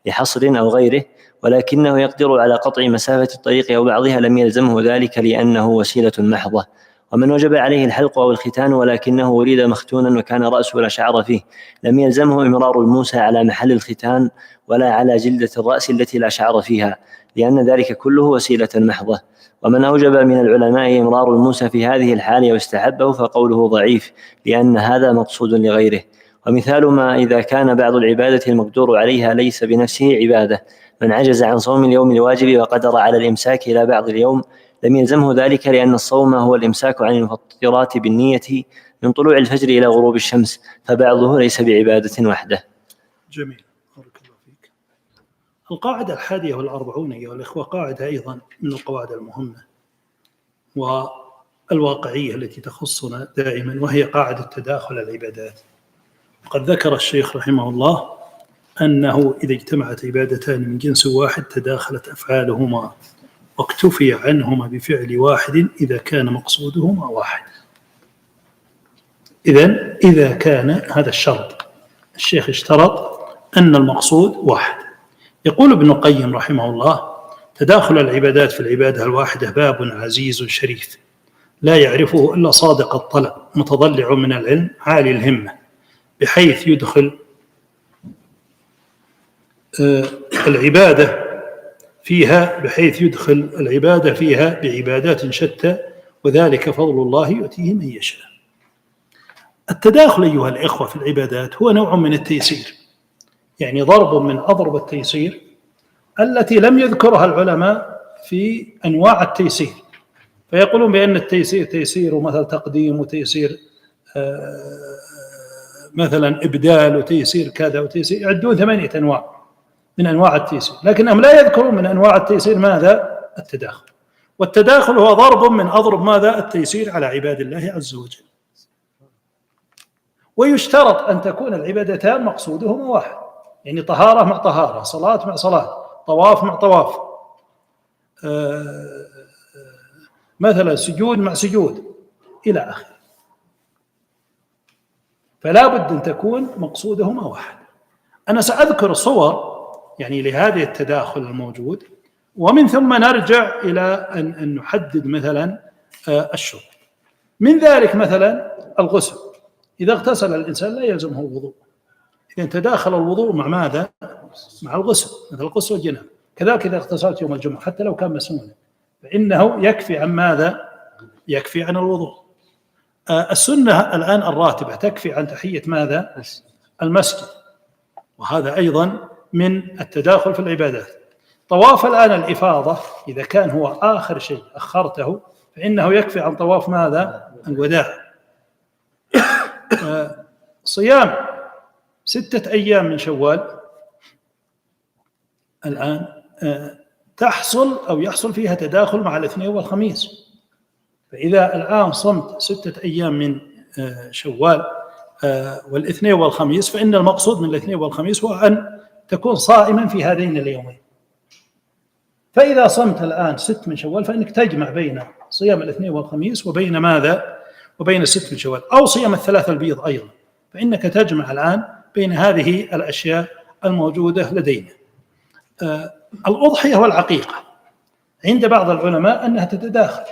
B: لحصر أو غيره، ولكنه يقدر على قطع مسافة الطريق أو بعضها، لم يلزمه ذلك لأنه وسيلة محضة. ومن وجب عليه الحلق أو الختان ولكنه ولد مختونا وكان رأسه لا شعر فيه، لم يلزمه إمرار الموسى على محل الختان ولا على جلدة الرأس التي لا شعر فيها، لأن ذلك كله وسيلة محضة. ومن أوجب من العلماء إمرار الموسى في هذه الحال واستحبه فقوله ضعيف، لأن هذا مقصود لغيره. ومثال ما إذا كان بعض العبادة المقدور عليها ليس بنفسه عبادة: من عجز عن صوم اليوم الواجب وقدر على الإمساك إلى بعض اليوم، لم يلزمه ذلك، لأن الصوم هو الإمساك عن المفطرات بالنية من طلوع الفجر إلى غروب الشمس، فبعضه ليس بعبادة وحده.
A: جميل، بارك الله فيك. القاعدة 41 أيها الإخوة قاعدة أيضا من القواعد المهمة والواقعية التي تخصنا دائما، وهي قاعدة تداخل العبادات. وقد ذكر الشيخ رحمه الله أنه إذا اجتمعت عبادتان من جنس واحد تداخلت أفعالهما واكتفي عنهما بفعل واحد إذا كان مقصودهما واحد. إذا كان هذا الشرط، الشيخ اشترط أن المقصود واحد. يقول ابن القيم رحمه الله: تداخل العبادات في العبادة الواحدة باب عزيز شريف لا يعرفه إلا صادق الطلب متضلع من العلم عالي الهمة، بحيث يدخل العبادة فيها بعبادات شتى، وذلك فضل الله يؤتيه من يشاء. التداخل أيها الإخوة في العبادات هو نوع من التيسير، يعني ضرب من أضرب التيسير التي لم يذكرها العلماء في أنواع التيسير، فيقولون بأن التيسير تيسير مثل تقديم، وتيسير مثلا إبدال، وتيسير كذا، وتيسير، يعدون 8 أنواع من أنواع التيسير، لكنهم لا يذكرون من أنواع التيسير ماذا؟ التداخل. والتداخل هو ضرب من أضرب ماذا؟ التيسير على عباد الله عز وجل. ويشترط أن تكون العبادتان مقصودهما واحد، يعني طهارة مع طهارة، صلاة مع صلاة، طواف مع طواف، مثلا سجود مع سجود إلى آخره. فلا بد أن تكون مقصودهما واحد. أنا سأذكر صور يعني لهذه التداخل الموجود، ومن ثم نرجع إلى أن نحدد مثلا الشروط. من ذلك مثلا الغسل، إذا اغتسل الإنسان لا يلزمه الوضوء، إذا تداخل الوضوء مع ماذا؟ مع الغسل، مثل الغسل والجنابة. كذلك إذا اغتسلت يوم الجمعة حتى لو كان مسنونا فإنه يكفي عن ماذا؟ يكفي عن الوضوء. السنة الآن الراتبة تكفي عن تحية ماذا؟ المسجد، وهذا أيضا من التداخل في العبادات. طواف الآن الإفاضة إذا كان هو آخر شيء أخرته فإنه يكفي عن طواف ماذا؟ الوداع. صيام 6 أيام من شوال الآن تحصل أو يحصل فيها تداخل مع الاثنين والخميس، فإذا الآن صمت 6 أيام من شوال والاثنين والخميس، فإن المقصود من الاثنين والخميس هو أن تكون صائما في هذين اليومين. فإذا صمت الآن 6 من شوال فإنك تجمع بين صيام الاثنين والخميس وبين ماذا؟ وبين 6 من شوال، أو صيام الثلاثة البيض أيضا، فإنك تجمع الآن بين هذه الأشياء الموجودة لدينا. الأضحية والعقيقة عند بعض العلماء أنها تتداخل،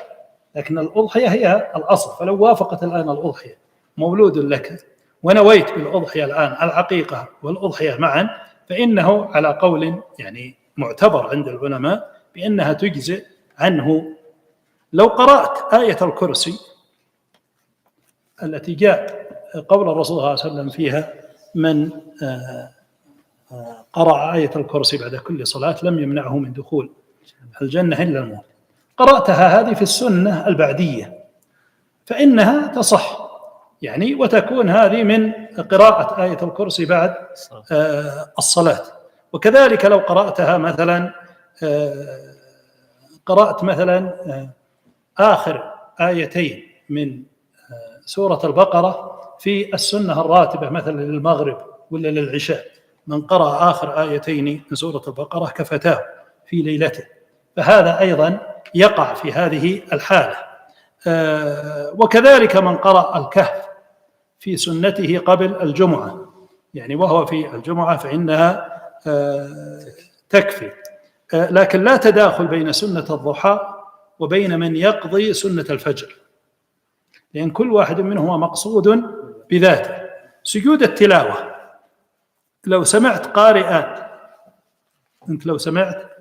A: لكن الأضحية هي الأصل. فلو وافقت الآن الأضحية مولود لك ونويت بالأضحية الآن العقيقة والأضحية معا، فإنه على قول يعني معتبر عند العلماء بأنها تجزئ عنه. لو قرأت آية الكرسي التي جاء قول الرسول صلى الله عليه وسلم فيها: من قرأ آية الكرسي بعد كل صلاة لم يمنعه من دخول الجنة إلا الموت، قرأتها هذه في السنة البعدية فإنها تصح يعني، وتكون هذه من قراءة آية الكرسي بعد الصلاة. وكذلك لو قرأتها مثلا قرأت مثلا آخر آيتين من سورة البقرة في السنة الراتبة مثلا للمغرب ولا للعشاء، من قرأ آخر آيتين من سورة البقرة كفتاه في ليلته، فهذا أيضا يقع في هذه الحالة. وكذلك من قرأ الكهف في سنته قبل الجمعة يعني وهو في الجمعة فإنها تكفي. لكن لا تداخل بين سنة الضحى وبين من يقضي سنة الفجر، لأن كل واحد منهما مقصود بذاته. سجود التلاوة، لو سمعت قارئات، أنت لو سمعت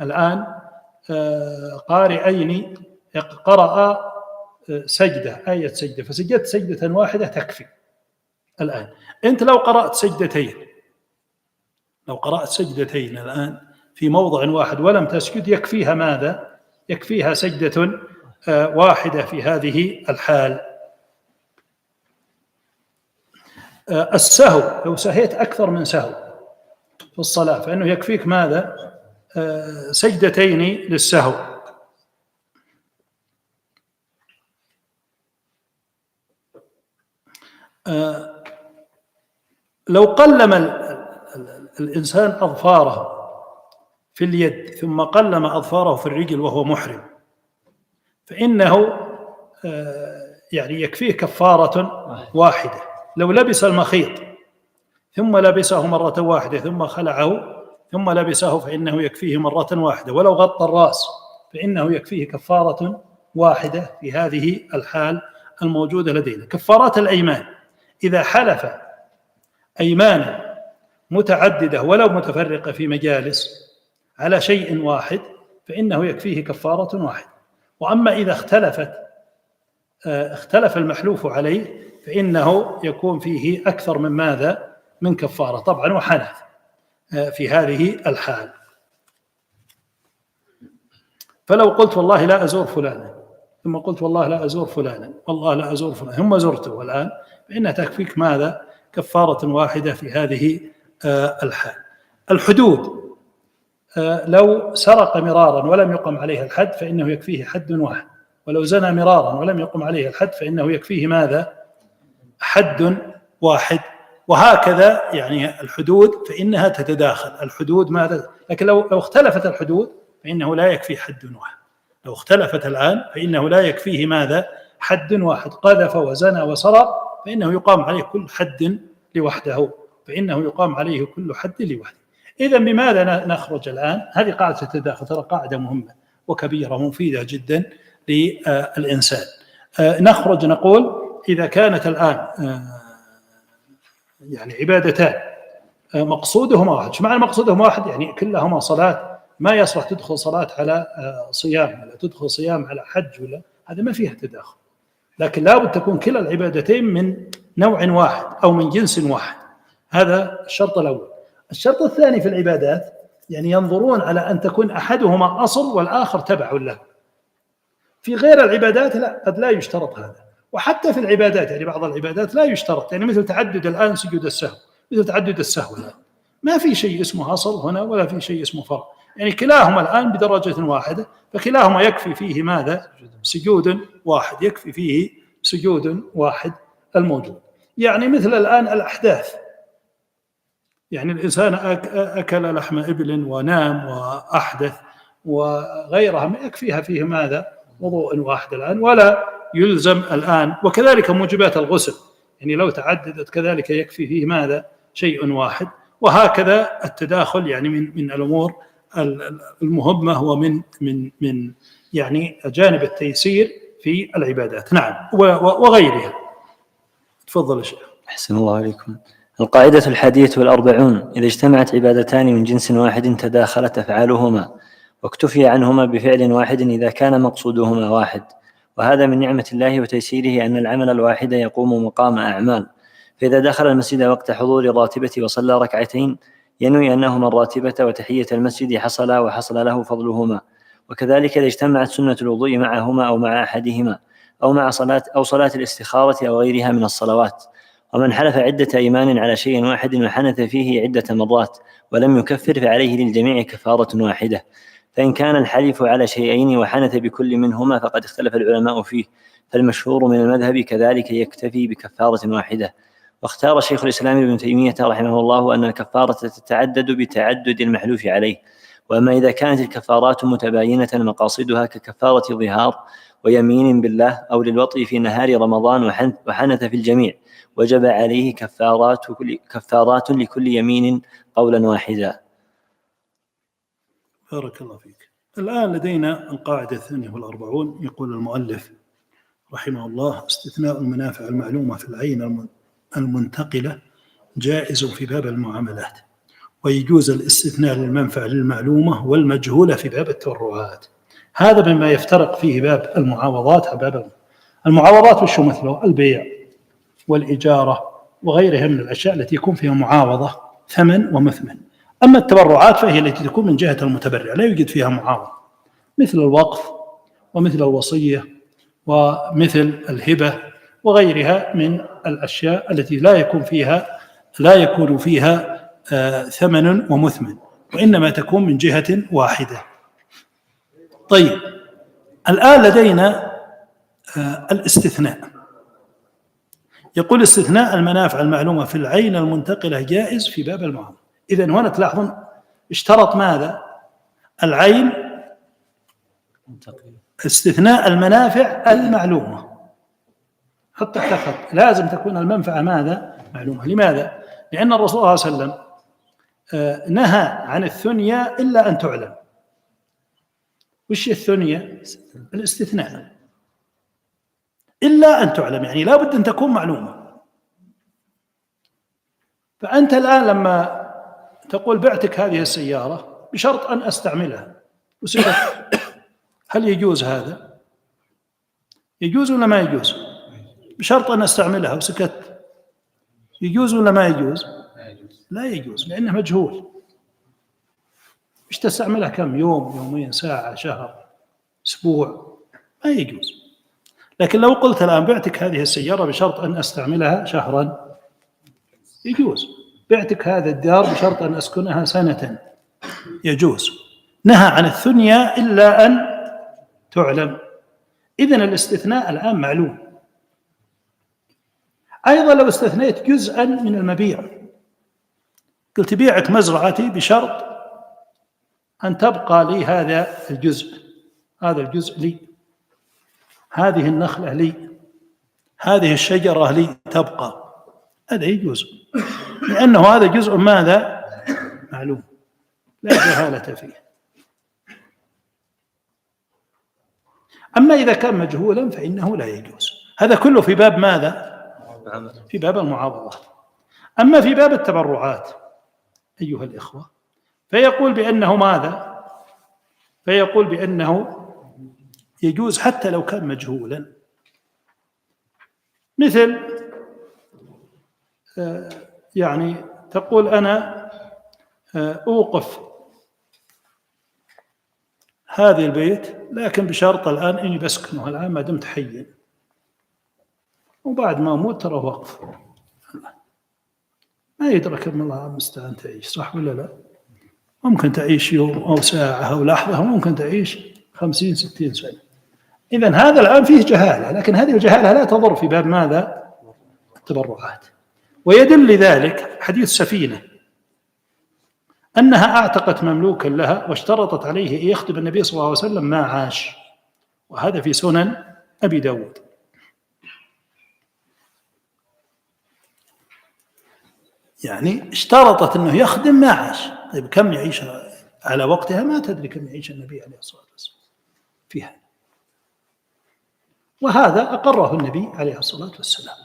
A: الآن قارئين قرأ سجدة آية سجدة فسجدت سجدة واحدة تكفي. الآن أنت لو قرأت سجدتين الآن في موضع واحد ولم تسجد يكفيها ماذا؟ يكفيها سجدة واحدة في هذه الحال. السهو، لو سهيت أكثر من سهو في الصلاة فإنه يكفيك ماذا؟ سجدتين للسهو. لو قلم الإنسان أظفاره في اليد ثم قلم أظفاره في الرجل وهو محرم فإنه يعني يكفيه كفارة واحدة. لو لبس المخيط ثم لبسه مرة واحدة ثم خلعه ثم لبسه فإنه يكفيه مرة واحدة. ولو غطى الرأس فإنه يكفيه كفارة واحدة في هذه الحال الموجودة لدينا. كفارات الأيمان، إذا حلف أيمانا متعددة ولو متفرقة في مجالس على شيء واحد فإنه يكفيه كفارة واحدة. وأما إذا اختلف المحلوف عليه فإنه يكون فيه أكثر من ماذا؟ من كفارة طبعا وحنث في هذه الحال. فلو قلت والله لا أزور فلانا ثم قلت والله لا أزور فلانا والله لا أزور فلانا ثم زرته الآن فإنها تكفيك ماذا؟ كفارة واحدة في هذه الحال. الحدود، لو سرق مرارا ولم يقم عليه الحد فإنه يكفيه حد واحد، ولو زنى مرارا ولم يقم عليه الحد فإنه يكفيه ماذا؟ حد واحد. وهكذا يعني الحدود فإنها تتداخل. الحدود ماذا؟ لكن لو اختلفت الحدود فإنه لا يكفي حد واحد. لو اختلفت الآن فإنه لا يكفيه ماذا؟ حد واحد. قذف وزنى وسرق فإنه يقام عليه كل حد لوحده، فإنه يقام عليه كل حد لوحده. إذن بماذا نخرج الآن؟ هذه قاعدة التداخل، ترى قاعدة مهمة وكبيرة مفيدة جدا للإنسان. نخرج نقول إذا كانت الآن يعني عبادتان مقصودهما واحد. شو معنى مقصودهما واحد؟ يعني كلهما صلاة، ما يصلح تدخل صلاة على صيام ولا تدخل صيام على حج، ولا هذا ما فيها تداخل. لكن لابد تكون كلا العبادتين من نوع واحد أو من جنس واحد. هذا الشرط الأول. الشرط الثاني في العبادات يعني ينظرون على أن تكون أحدهما أصل والآخر تبع له. في غير العبادات لا، قد لا يشترط هذا. وحتى في العبادات يعني بعض العبادات لا يشترط، يعني مثل تعدد الآن سجود السهو، مثل تعدد السهو الآن ما في شيء اسمه أصل هنا ولا في شيء اسمه فرع، يعني كلاهما الآن بدرجة واحدة، فكلاهما يكفي فيه ماذا؟ سجود واحد، يكفي فيه سجود واحد الموجود. يعني مثل الآن الأحداث، يعني الإنسان أكل لحم إبل ونام وأحدث وغيرها يكفيها فيه ماذا؟ وضوء واحد الآن ولا يلزم الآن. وكذلك موجبات الغسل، يعني لو تعددت كذلك يكفي فيه ماذا؟ شيء واحد. وهكذا التداخل يعني من الأمور المهمة ومن من يعني جانب التيسير في العبادات. نعم، وغيرها. تفضل يا شيخ.
B: أحسن الله عليكم. القاعدة 41: إذا اجتمعت عبادتان من جنس واحد تداخلت أفعالهما واكتفي عنهما بفعل واحد إذا كان مقصودهما واحد، وهذا من نعمة الله وتيسيره أن العمل الواحد يقوم مقام أعمال. فإذا دخل المسجد وقت حضور الراتبة وصلى ركعتين ينوي أنهما الراتبة وتحية المسجد حصل وحصل له فضلهما. وكذلك إذا اجتمعت سنة الوضوء معهما أو مع أحدهما أو مع صلاة الاستخارة أو غيرها من الصلوات. ومن حلف عدة أيمان على شيء واحد وحنث فيه عدة مرات ولم يكفر فعليه للجميع كفارة واحدة. فإن كان الحلف على شيئين وحنث بكل منهما فقد اختلف العلماء فيه، فالمشهور من المذهب كذلك يكتفي بكفارة واحدة. واختار شيخ الإسلام ابن تيمية رحمه الله أن الكفارة تتعدد بتعدد المحلوف عليه. وأما إذا كانت الكفارات متباينة مقاصدها ككفارة ظهار ويمين بالله أو للوطء في نهار رمضان وحنث في الجميع وجب عليه كفارات لكل يمين قولا واحدا.
A: بارك الله فيك. الآن لدينا القاعدة 42. يقول المؤلف رحمه الله: استثناء المنافع المعلومة في العين المنتقلة جائز في باب المعاملات، ويجوز الاستثناء للمنفعة للمعلومة والمجهولة في باب التبرعات. هذا مما يفترق فيه باب المعاوضات. باب المعاوضات وشو مثله؟ البيع والإجارة وغيرها من الأشياء التي يكون فيها معاوضة ثمن ومثمن. أما التبرعات فهي التي تكون من جهة المتبرع، لا يوجد فيها معاوضة، مثل الوقف ومثل الوصية ومثل الهبة وغيرها من الأشياء التي لا يكون فيها ثمن ومثمن، وإنما تكون من جهة واحدة. طيب، الآن لدينا الاستثناء. يقول: استثناء المنافع المعلومة في العين المنتقلة جائز في باب المعاملة. إذن هنا تلاحظون اشترط ماذا؟ العين، استثناء المنافع المعلومة. حتى اتخذ لازم تكون المنفعة ماذا؟ معلومة. لماذا؟ لأن الرسول صلى الله عليه وسلم نهى عن الثنيا إلا أن تعلم. وش الثنيا؟ الاستثناء إلا أن تعلم، يعني لا بد أن تكون معلومة. فأنت الآن لما تقول بعتك هذه السيارة بشرط أن أستعملها وسكت، هل يجوز هذا؟ يجوز ولا ما يجوز؟ بشرط أن أستعملها وسكت، يجوز ولا ما يجوز؟ لا يجوز، لأنه مجهول. مش تستعملها كم يوم، يومين، ساعة، شهر، أسبوع، ما يجوز. لكن لو قلت الآن بعتك هذه السيارة بشرط أن أستعملها شهرا، يجوز. بعتك هذا الدار بشرط أن أسكنها سنة، يجوز. نهى عن الثنيا إلا أن تعلم. إذن الاستثناء الآن معلوم. أيضا لو استثنيت جزءا من المبيع، قلت بيعك مزرعتي بشرط أن تبقى لي هذا الجزء لي، هذه النخلة لي، هذه الشجرة لي تبقى، هذا يجوز، لأنه هذا جزء ماذا؟ معلوم، لا جهالة فيه. أما إذا كان مجهولا فإنه لا يجوز. هذا كله في باب ماذا؟ في باب المعاوضات. أما في باب التبرعات أيها الإخوة فيقول بأنه ماذا؟ فيقول بأنه يجوز حتى لو كان مجهولا. مثل يعني تقول أنا أوقف هذه البيت لكن بشرط الآن إني بسكنه الآن ما دمت حيا، وبعد ما أموت ترى وقف، ما يدرك من الله المستعان تعيش، صح ولا لا؟ ممكن تعيش يوم أو ساعة أو لحظة، وممكن تعيش 50-60 سنة. إذن هذا الآن فيه جهالة، لكن هذه الجهالة لا تضر في باب ماذا؟ التبرعات. ويدل لذلك حديث سفينة أنها أعتقت مملوكا لها واشترطت عليه أن يخطب النبي صلى الله عليه وسلم ما عاش، وهذا في سنن أبي داود. يعني اشترطت أنه يخدم ما عاش. طيب كم يعيش على وقتها؟ ما تدري كم يعيش النبي عليه الصلاة والسلام فيها، وهذا أقره النبي عليه الصلاة والسلام.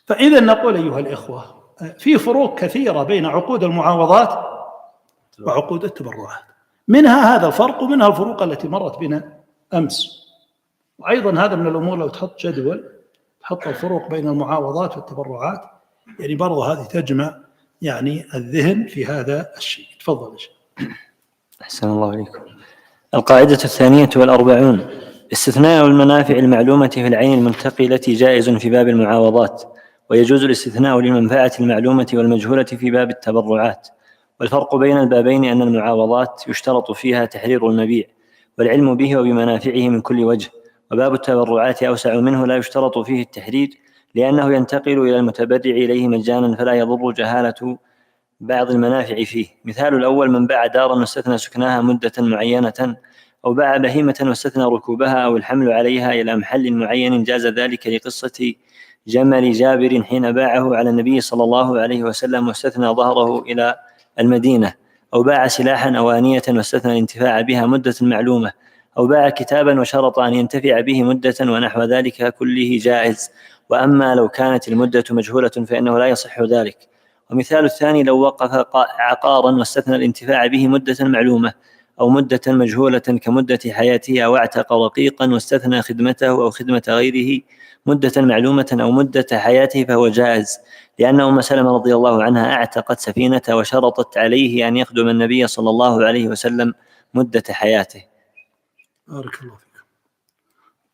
A: فإذا نقول أيها الإخوة في فروق كثيرة بين عقود المعاوضات وعقود التبرعات، منها هذا الفرق ومنها الفروق التي مرت بنا أمس. وأيضا هذا من الأمور لو تحط جدول تحط الفروق بين المعاوضات والتبرعات، يعني برضه هذه تجمع يعني الذهن في هذا الشيء. تفضل يا شيخ.
B: أحسن الله عليكم. القاعدة 42: استثناء المنافع المعلومة في العين المنتقلة جائز في باب المعاوضات، ويجوز الاستثناء للمنفعة المعلومة والمجهولة في باب التبرعات. والفرق بين البابين أن المعاوضات يشترط فيها تحرير المبيع والعلم به وبمنافعه من كل وجه، وباب التبرعات أوسع منه، لا يشترط فيه التحرير لأنه ينتقل إلى المتبرع إليه مجانا، فلا يضر جهالة بعض المنافع فيه. مثال الأول: من باع دارا واستثنى سكناها مدة معينة، أو باع بهيمة واستثنى ركوبها أو الحمل عليها إلى محل معين، جاز ذلك لقصة جمل جابر حين باعه على النبي صلى الله عليه وسلم واستثنى ظهره إلى المدينة، أو باع سلاحا أو آنية واستثنى الانتفاع بها مدة معلومة، أو باع كتابا وشرط أن ينتفع به مدة، ونحو ذلك كله جائز. وأما لو كانت المدة مجهولة فإنه لا يصح ذلك. ومثال الثاني: لو وقف عقارا واستثنى الانتفاع به مدة معلومة أو مدة مجهولة كمدة حياته، أو اعتق رقيقا واستثنى خدمته أو خدمة غيره مدة معلومة أو مدة حياته، فهو جائز، لأن أم سلمة رضي الله عنها اعتقت سفينة وشرطت عليه أن يخدم النبي صلى الله عليه وسلم مدة حياته.
A: بارك الله فيكم.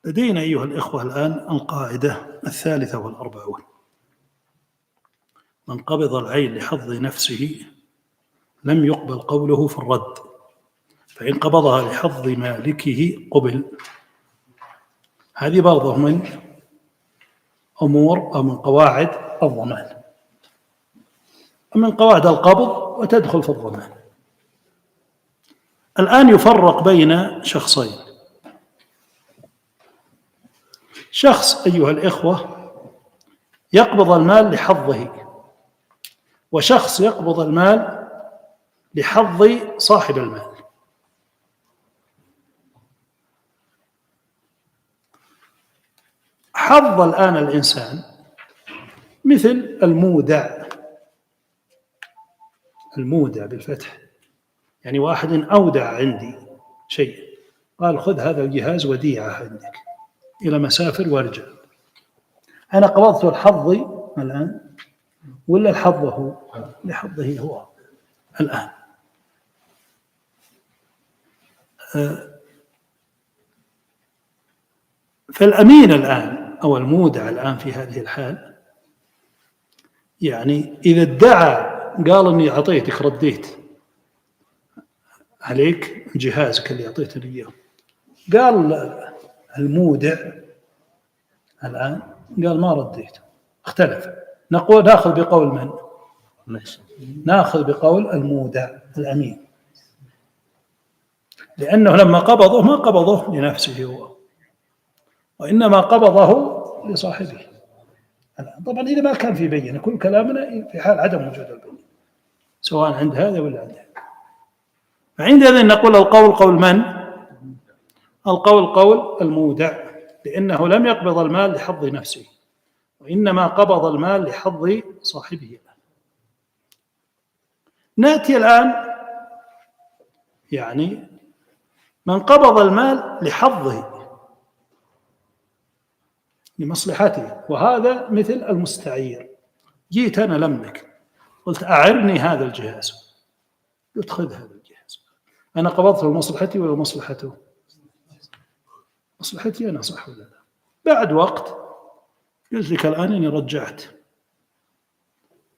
A: لدينا أيها الإخوة الآن القاعدة 43: من قبض العين لحظ نفسه لم يقبل قوله في الرد، فإن قبضها لحظ مالكه قبل. هذه برضه من أمور أو من قواعد الضمان، من قواعد القبض وتدخل في الضمان. الآن يفرق بين شخصين: شخص أيها الإخوة يقبض المال لحظه، وشخص يقبض المال لحظ صاحب المال. حظ الآن الإنسان مثل المودع بالفتح، يعني واحد أودع عندي شيء، قال خذ هذا الجهاز وديعة عندك إلى مسافر وارجع. أنا قبضت الحظي الآن ولا لحظه هو الآن؟ فالأمين الآن أو المودع الآن في هذه الحال، يعني إذا ادعى قال إني أعطيتك رديت عليك جهازك اللي أعطيتني إياه، قال المودع الآن قال ما رديته، اختلف، نقول ناخذ بقول من؟ ناخذ بقول المودع الأمين، لأنه لما قبضه ما قبضه لنفسه هو، وإنما قبضه لصاحبه. طبعا إذا ما كان في بينة، كل كلامنا في حال عدم وجود البينة سواء عند هذا ولا عند هذا. فعندئذ نقول القول قول من؟ القول قول المودع، لأنه لم يقبض المال لحظ نفسه، وإنما قبض المال لحظ صاحبه. نأتي الآن يعني من قبض المال لحظه لمصلحته، وهذا مثل المستعير. جيت أنا لمك قلت أعرني هذا الجهاز، قلت خذ هذا الجهاز، أنا قبضته لمصلحتي ولا مصلحته؟ مصلحتي أنا، صح ولا لا؟ بعد وقت قلت لك الآن أني رجعت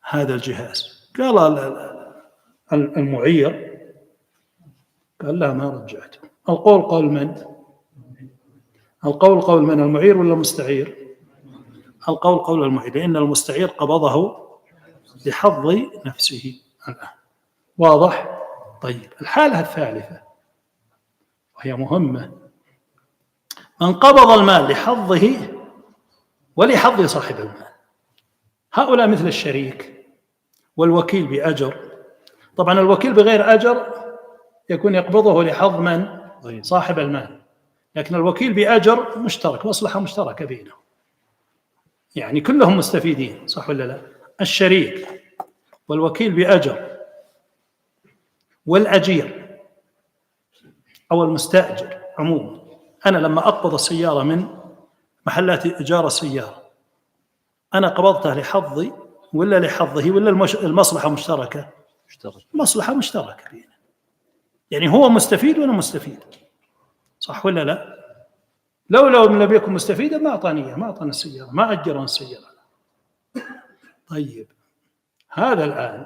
A: هذا الجهاز، قال المعير قال لا ما رجعته. القول قول من؟ القول قول من؟ المعير ولا المستعير؟ القول قول المعير، لأن المستعير قبضه لحظ نفسه الآن. واضح؟ طيب، الحالة الثالثة وهي مهمة: من قبض المال لحظه ولحظ صاحب المال. هؤلاء مثل الشريك والوكيل بأجر. طبعا الوكيل بغير أجر يكون يقبضه لحظ من؟ صاحب المال. لكن الوكيل بأجر مشترك، مصلحة مشتركة بينهم، يعني كلهم مستفيدين، صح ولا لا؟ الشريك والوكيل بأجر والأجير أو المستأجر عموما. أنا لما أقبض السيارة من محلات إيجار السيارة، أنا قبضتها لحظي ولا لحظه ولا المصلحة مشتركة؟ مصلحة مشتركة بيننا، يعني هو مستفيد وأنا مستفيد، صح ولا لا؟ لو لم يكن مستفيدا ما أعطاني، ما أعطاني السيارة، ما أجرني السيارة. طيب هذا الآن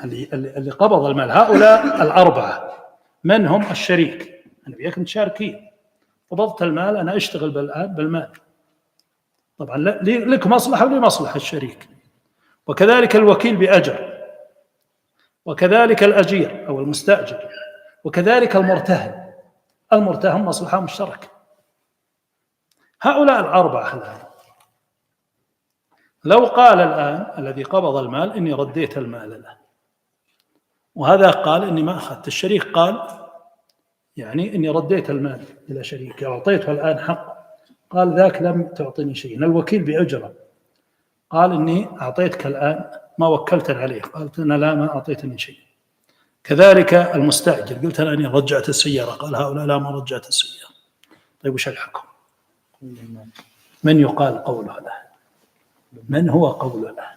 A: اللي قبض المال، هؤلاء الأربعة من هم؟ الشريك، أنا وياك متشاركين، قبضت المال، أنا أشتغل بالمال، طبعا لك مصلحة ولي مصلحة الشريك، وكذلك الوكيل بأجر، وكذلك الأجير أو المستأجر، وكذلك المرتهن مصلحة مشتركة. هؤلاء الأربعة الآن لو قال الآن الذي قبض المال إني رديت المال له، وهذا قال إني ما أخذت، الشريك قال يعني إني رديت المال إلى شريكي أعطيته الآن حق، قال ذاك لم تعطني شيء. الوكيل بأجرة قال إني أعطيتك الآن ما وكلتني عليه، قالت أنا لا ما أعطيتني شيء. كذلك المستأجر، قلت أنا أني رجعت السيارة، قال هؤلاء لا ما رجعت السيارة. طيب وش الحكم؟ من يقال قوله له؟ من هو قوله له؟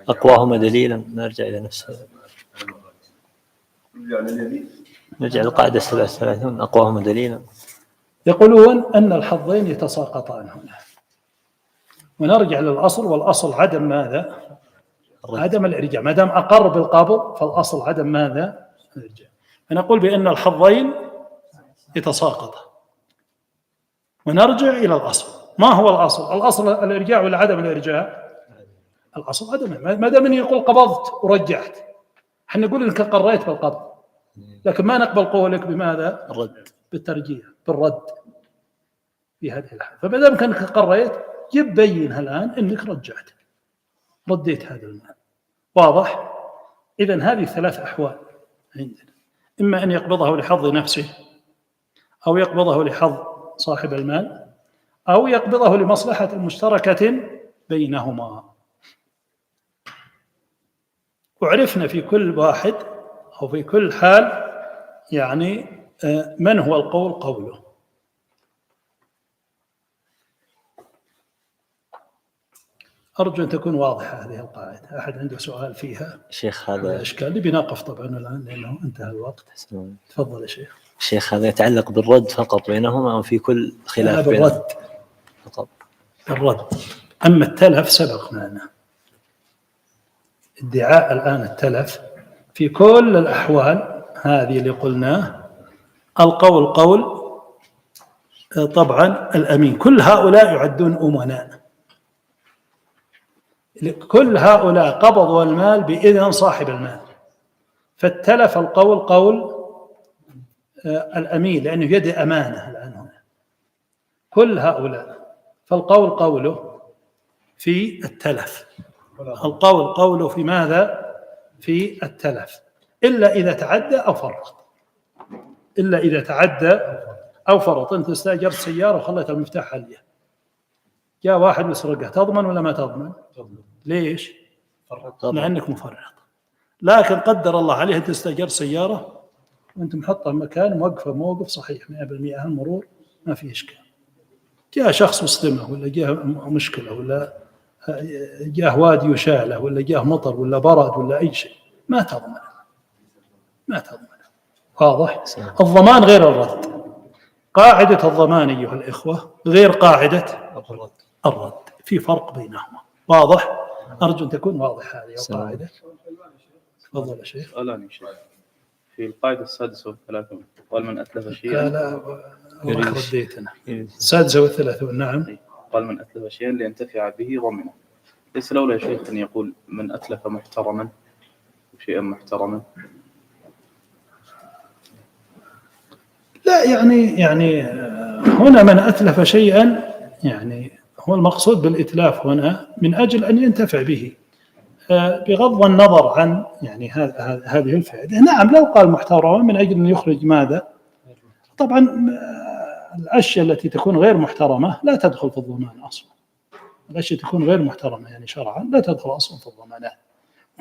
B: أقواهما دليلا، نرجع إلى نفس هذا، نرجع للقاعدة 37 أقواهما دليلا.
A: يقولون أن الحظين يتساقطان هنا، ونرجع للأصل، والأصل عدم ماذا؟ عدم الإرجاع، ما دام أقر بالقبض فالأصل عدم ماذا؟ الإرجاع. فنقول بأن الحظين يتساقطان، ونرجع إلى الأصل. ما هو الأصل؟ الأصل الإرجاع ولا عدم الإرجاع؟ الأصل عدم، ما دام يقول قبضت ورجعت، احنا نقول إنك قريت بالقبض، لكن ما نقبل قولك بماذا؟
B: الرد،
A: بالترجيح، بالرد في هذه الحالة. فما دام كأنك قريت جيب بينها الآن إنك رجعت، رديت هذا المال، واضح؟ إذن هذه ثلاث أحوال عندنا، إما أن يقبضه لحظ نفسه، أو يقبضه لحظ صاحب المال، أو يقبضه لمصلحة مشتركة بينهما. وعرفنا في كل واحد أو في كل حال يعني من هو القول قوله. أرجو أن تكون واضحة هذه القاعدة. أحد عنده سؤال فيها؟
B: شيخ هذا
A: الإشكال اللي بنقف طبعا الآن لأنه انتهى الوقت. تفضل يا شيخ.
B: شيخ هذا يتعلق بالرد فقط بينهما أو في كل خلاف بينهما؟
A: بالرد فقط، الرد. أما التلف سبق معنا، ادعاء الآن التلف في كل الأحوال هذه اللي قلناه، القول قول طبعا الأمين، كل هؤلاء يعدون أمناء، كل هؤلاء قبضوا المال بإذن صاحب المال، فالتلف القول قول الأمين لأنه يد أمانة الآن هنا، كل هؤلاء، فالقول قوله في التلف، القول قوله في ماذا؟ في التلف، إلا إذا تعدى أو فرط، إلا إذا تعدى أو فرط. أنت استأجرت سيارة وخليت المفتاح عليها، جاء واحد يسرقها، تضمن ولا ما تضمن؟ ليش؟ لأنك مفرط. لكن قدر الله عليه أنت استأجرت سيارة وأنت محطة مكان موقفة موقف صحيح 100%، المرور ما فيه إشكال، جاء شخص مصدمه ولا جاء مشكلة ولا جاء وادي وشاله ولا جاء مطر ولا برد ولا أي شيء، ما تضمن، ما تضمن. واضح؟ الضمان غير الرد. قاعدة الضمان أيها الإخوة غير قاعدة الرد، في فرق بينهما. واضح؟ أرجو أن تكون واضحة هذه القاعدة. تفضل يا شيخ.
C: في القاعدة 36 قال من أتلف شيئا،
A: لا رديتنا 36. نعم.
C: قال من أتلف شيئا لينتفع به ضمنه، ليس لولا يا شيخ أن يقول من أتلف محترما شيئا محترما؟
A: لا يعني هنا من أتلف شيئا يعني هو المقصود بالإتلاف هنا من أجل أن ينتفع به بغض النظر عن يعني هذه الفائدة. نعم لو قال محترما من أجل أن يخرج ماذا؟ طبعا الأشياء التي تكون غير محترمة لا تدخل في الضمان أصلا. الأشياء تكون غير محترمة يعني شرعا لا تدخل أصلا في الضمانات.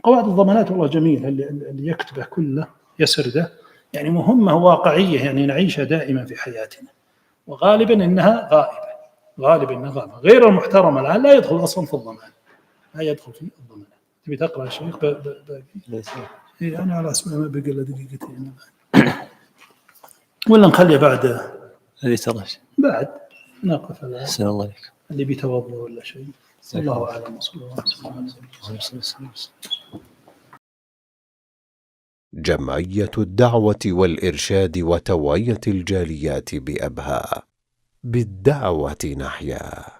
A: قواعد الضمانات والله جميل اللي يكتبه كله يسرده يعني مهمة واقعية يعني نعيشها دائما في حياتنا، وغالبا إنها غائبة. غير المحترمة الآن لا يدخل أصلا في الضمان، لا يدخل في الضمان. تبي تقرأ شيخ باقي؟ أنا على أسمع ما بقي إلا دقيقتين ولا نخليها بعد
B: هذه ترش
A: بعد نقف على
B: أحسن الله عليك
A: اللي بيتوضأ ولا شيء. الله أعلم. صلى الله عليه وسلم.
D: جمعية الدعوة والإرشاد وتوعية الجاليات بأبها، بالدعوة نحيا.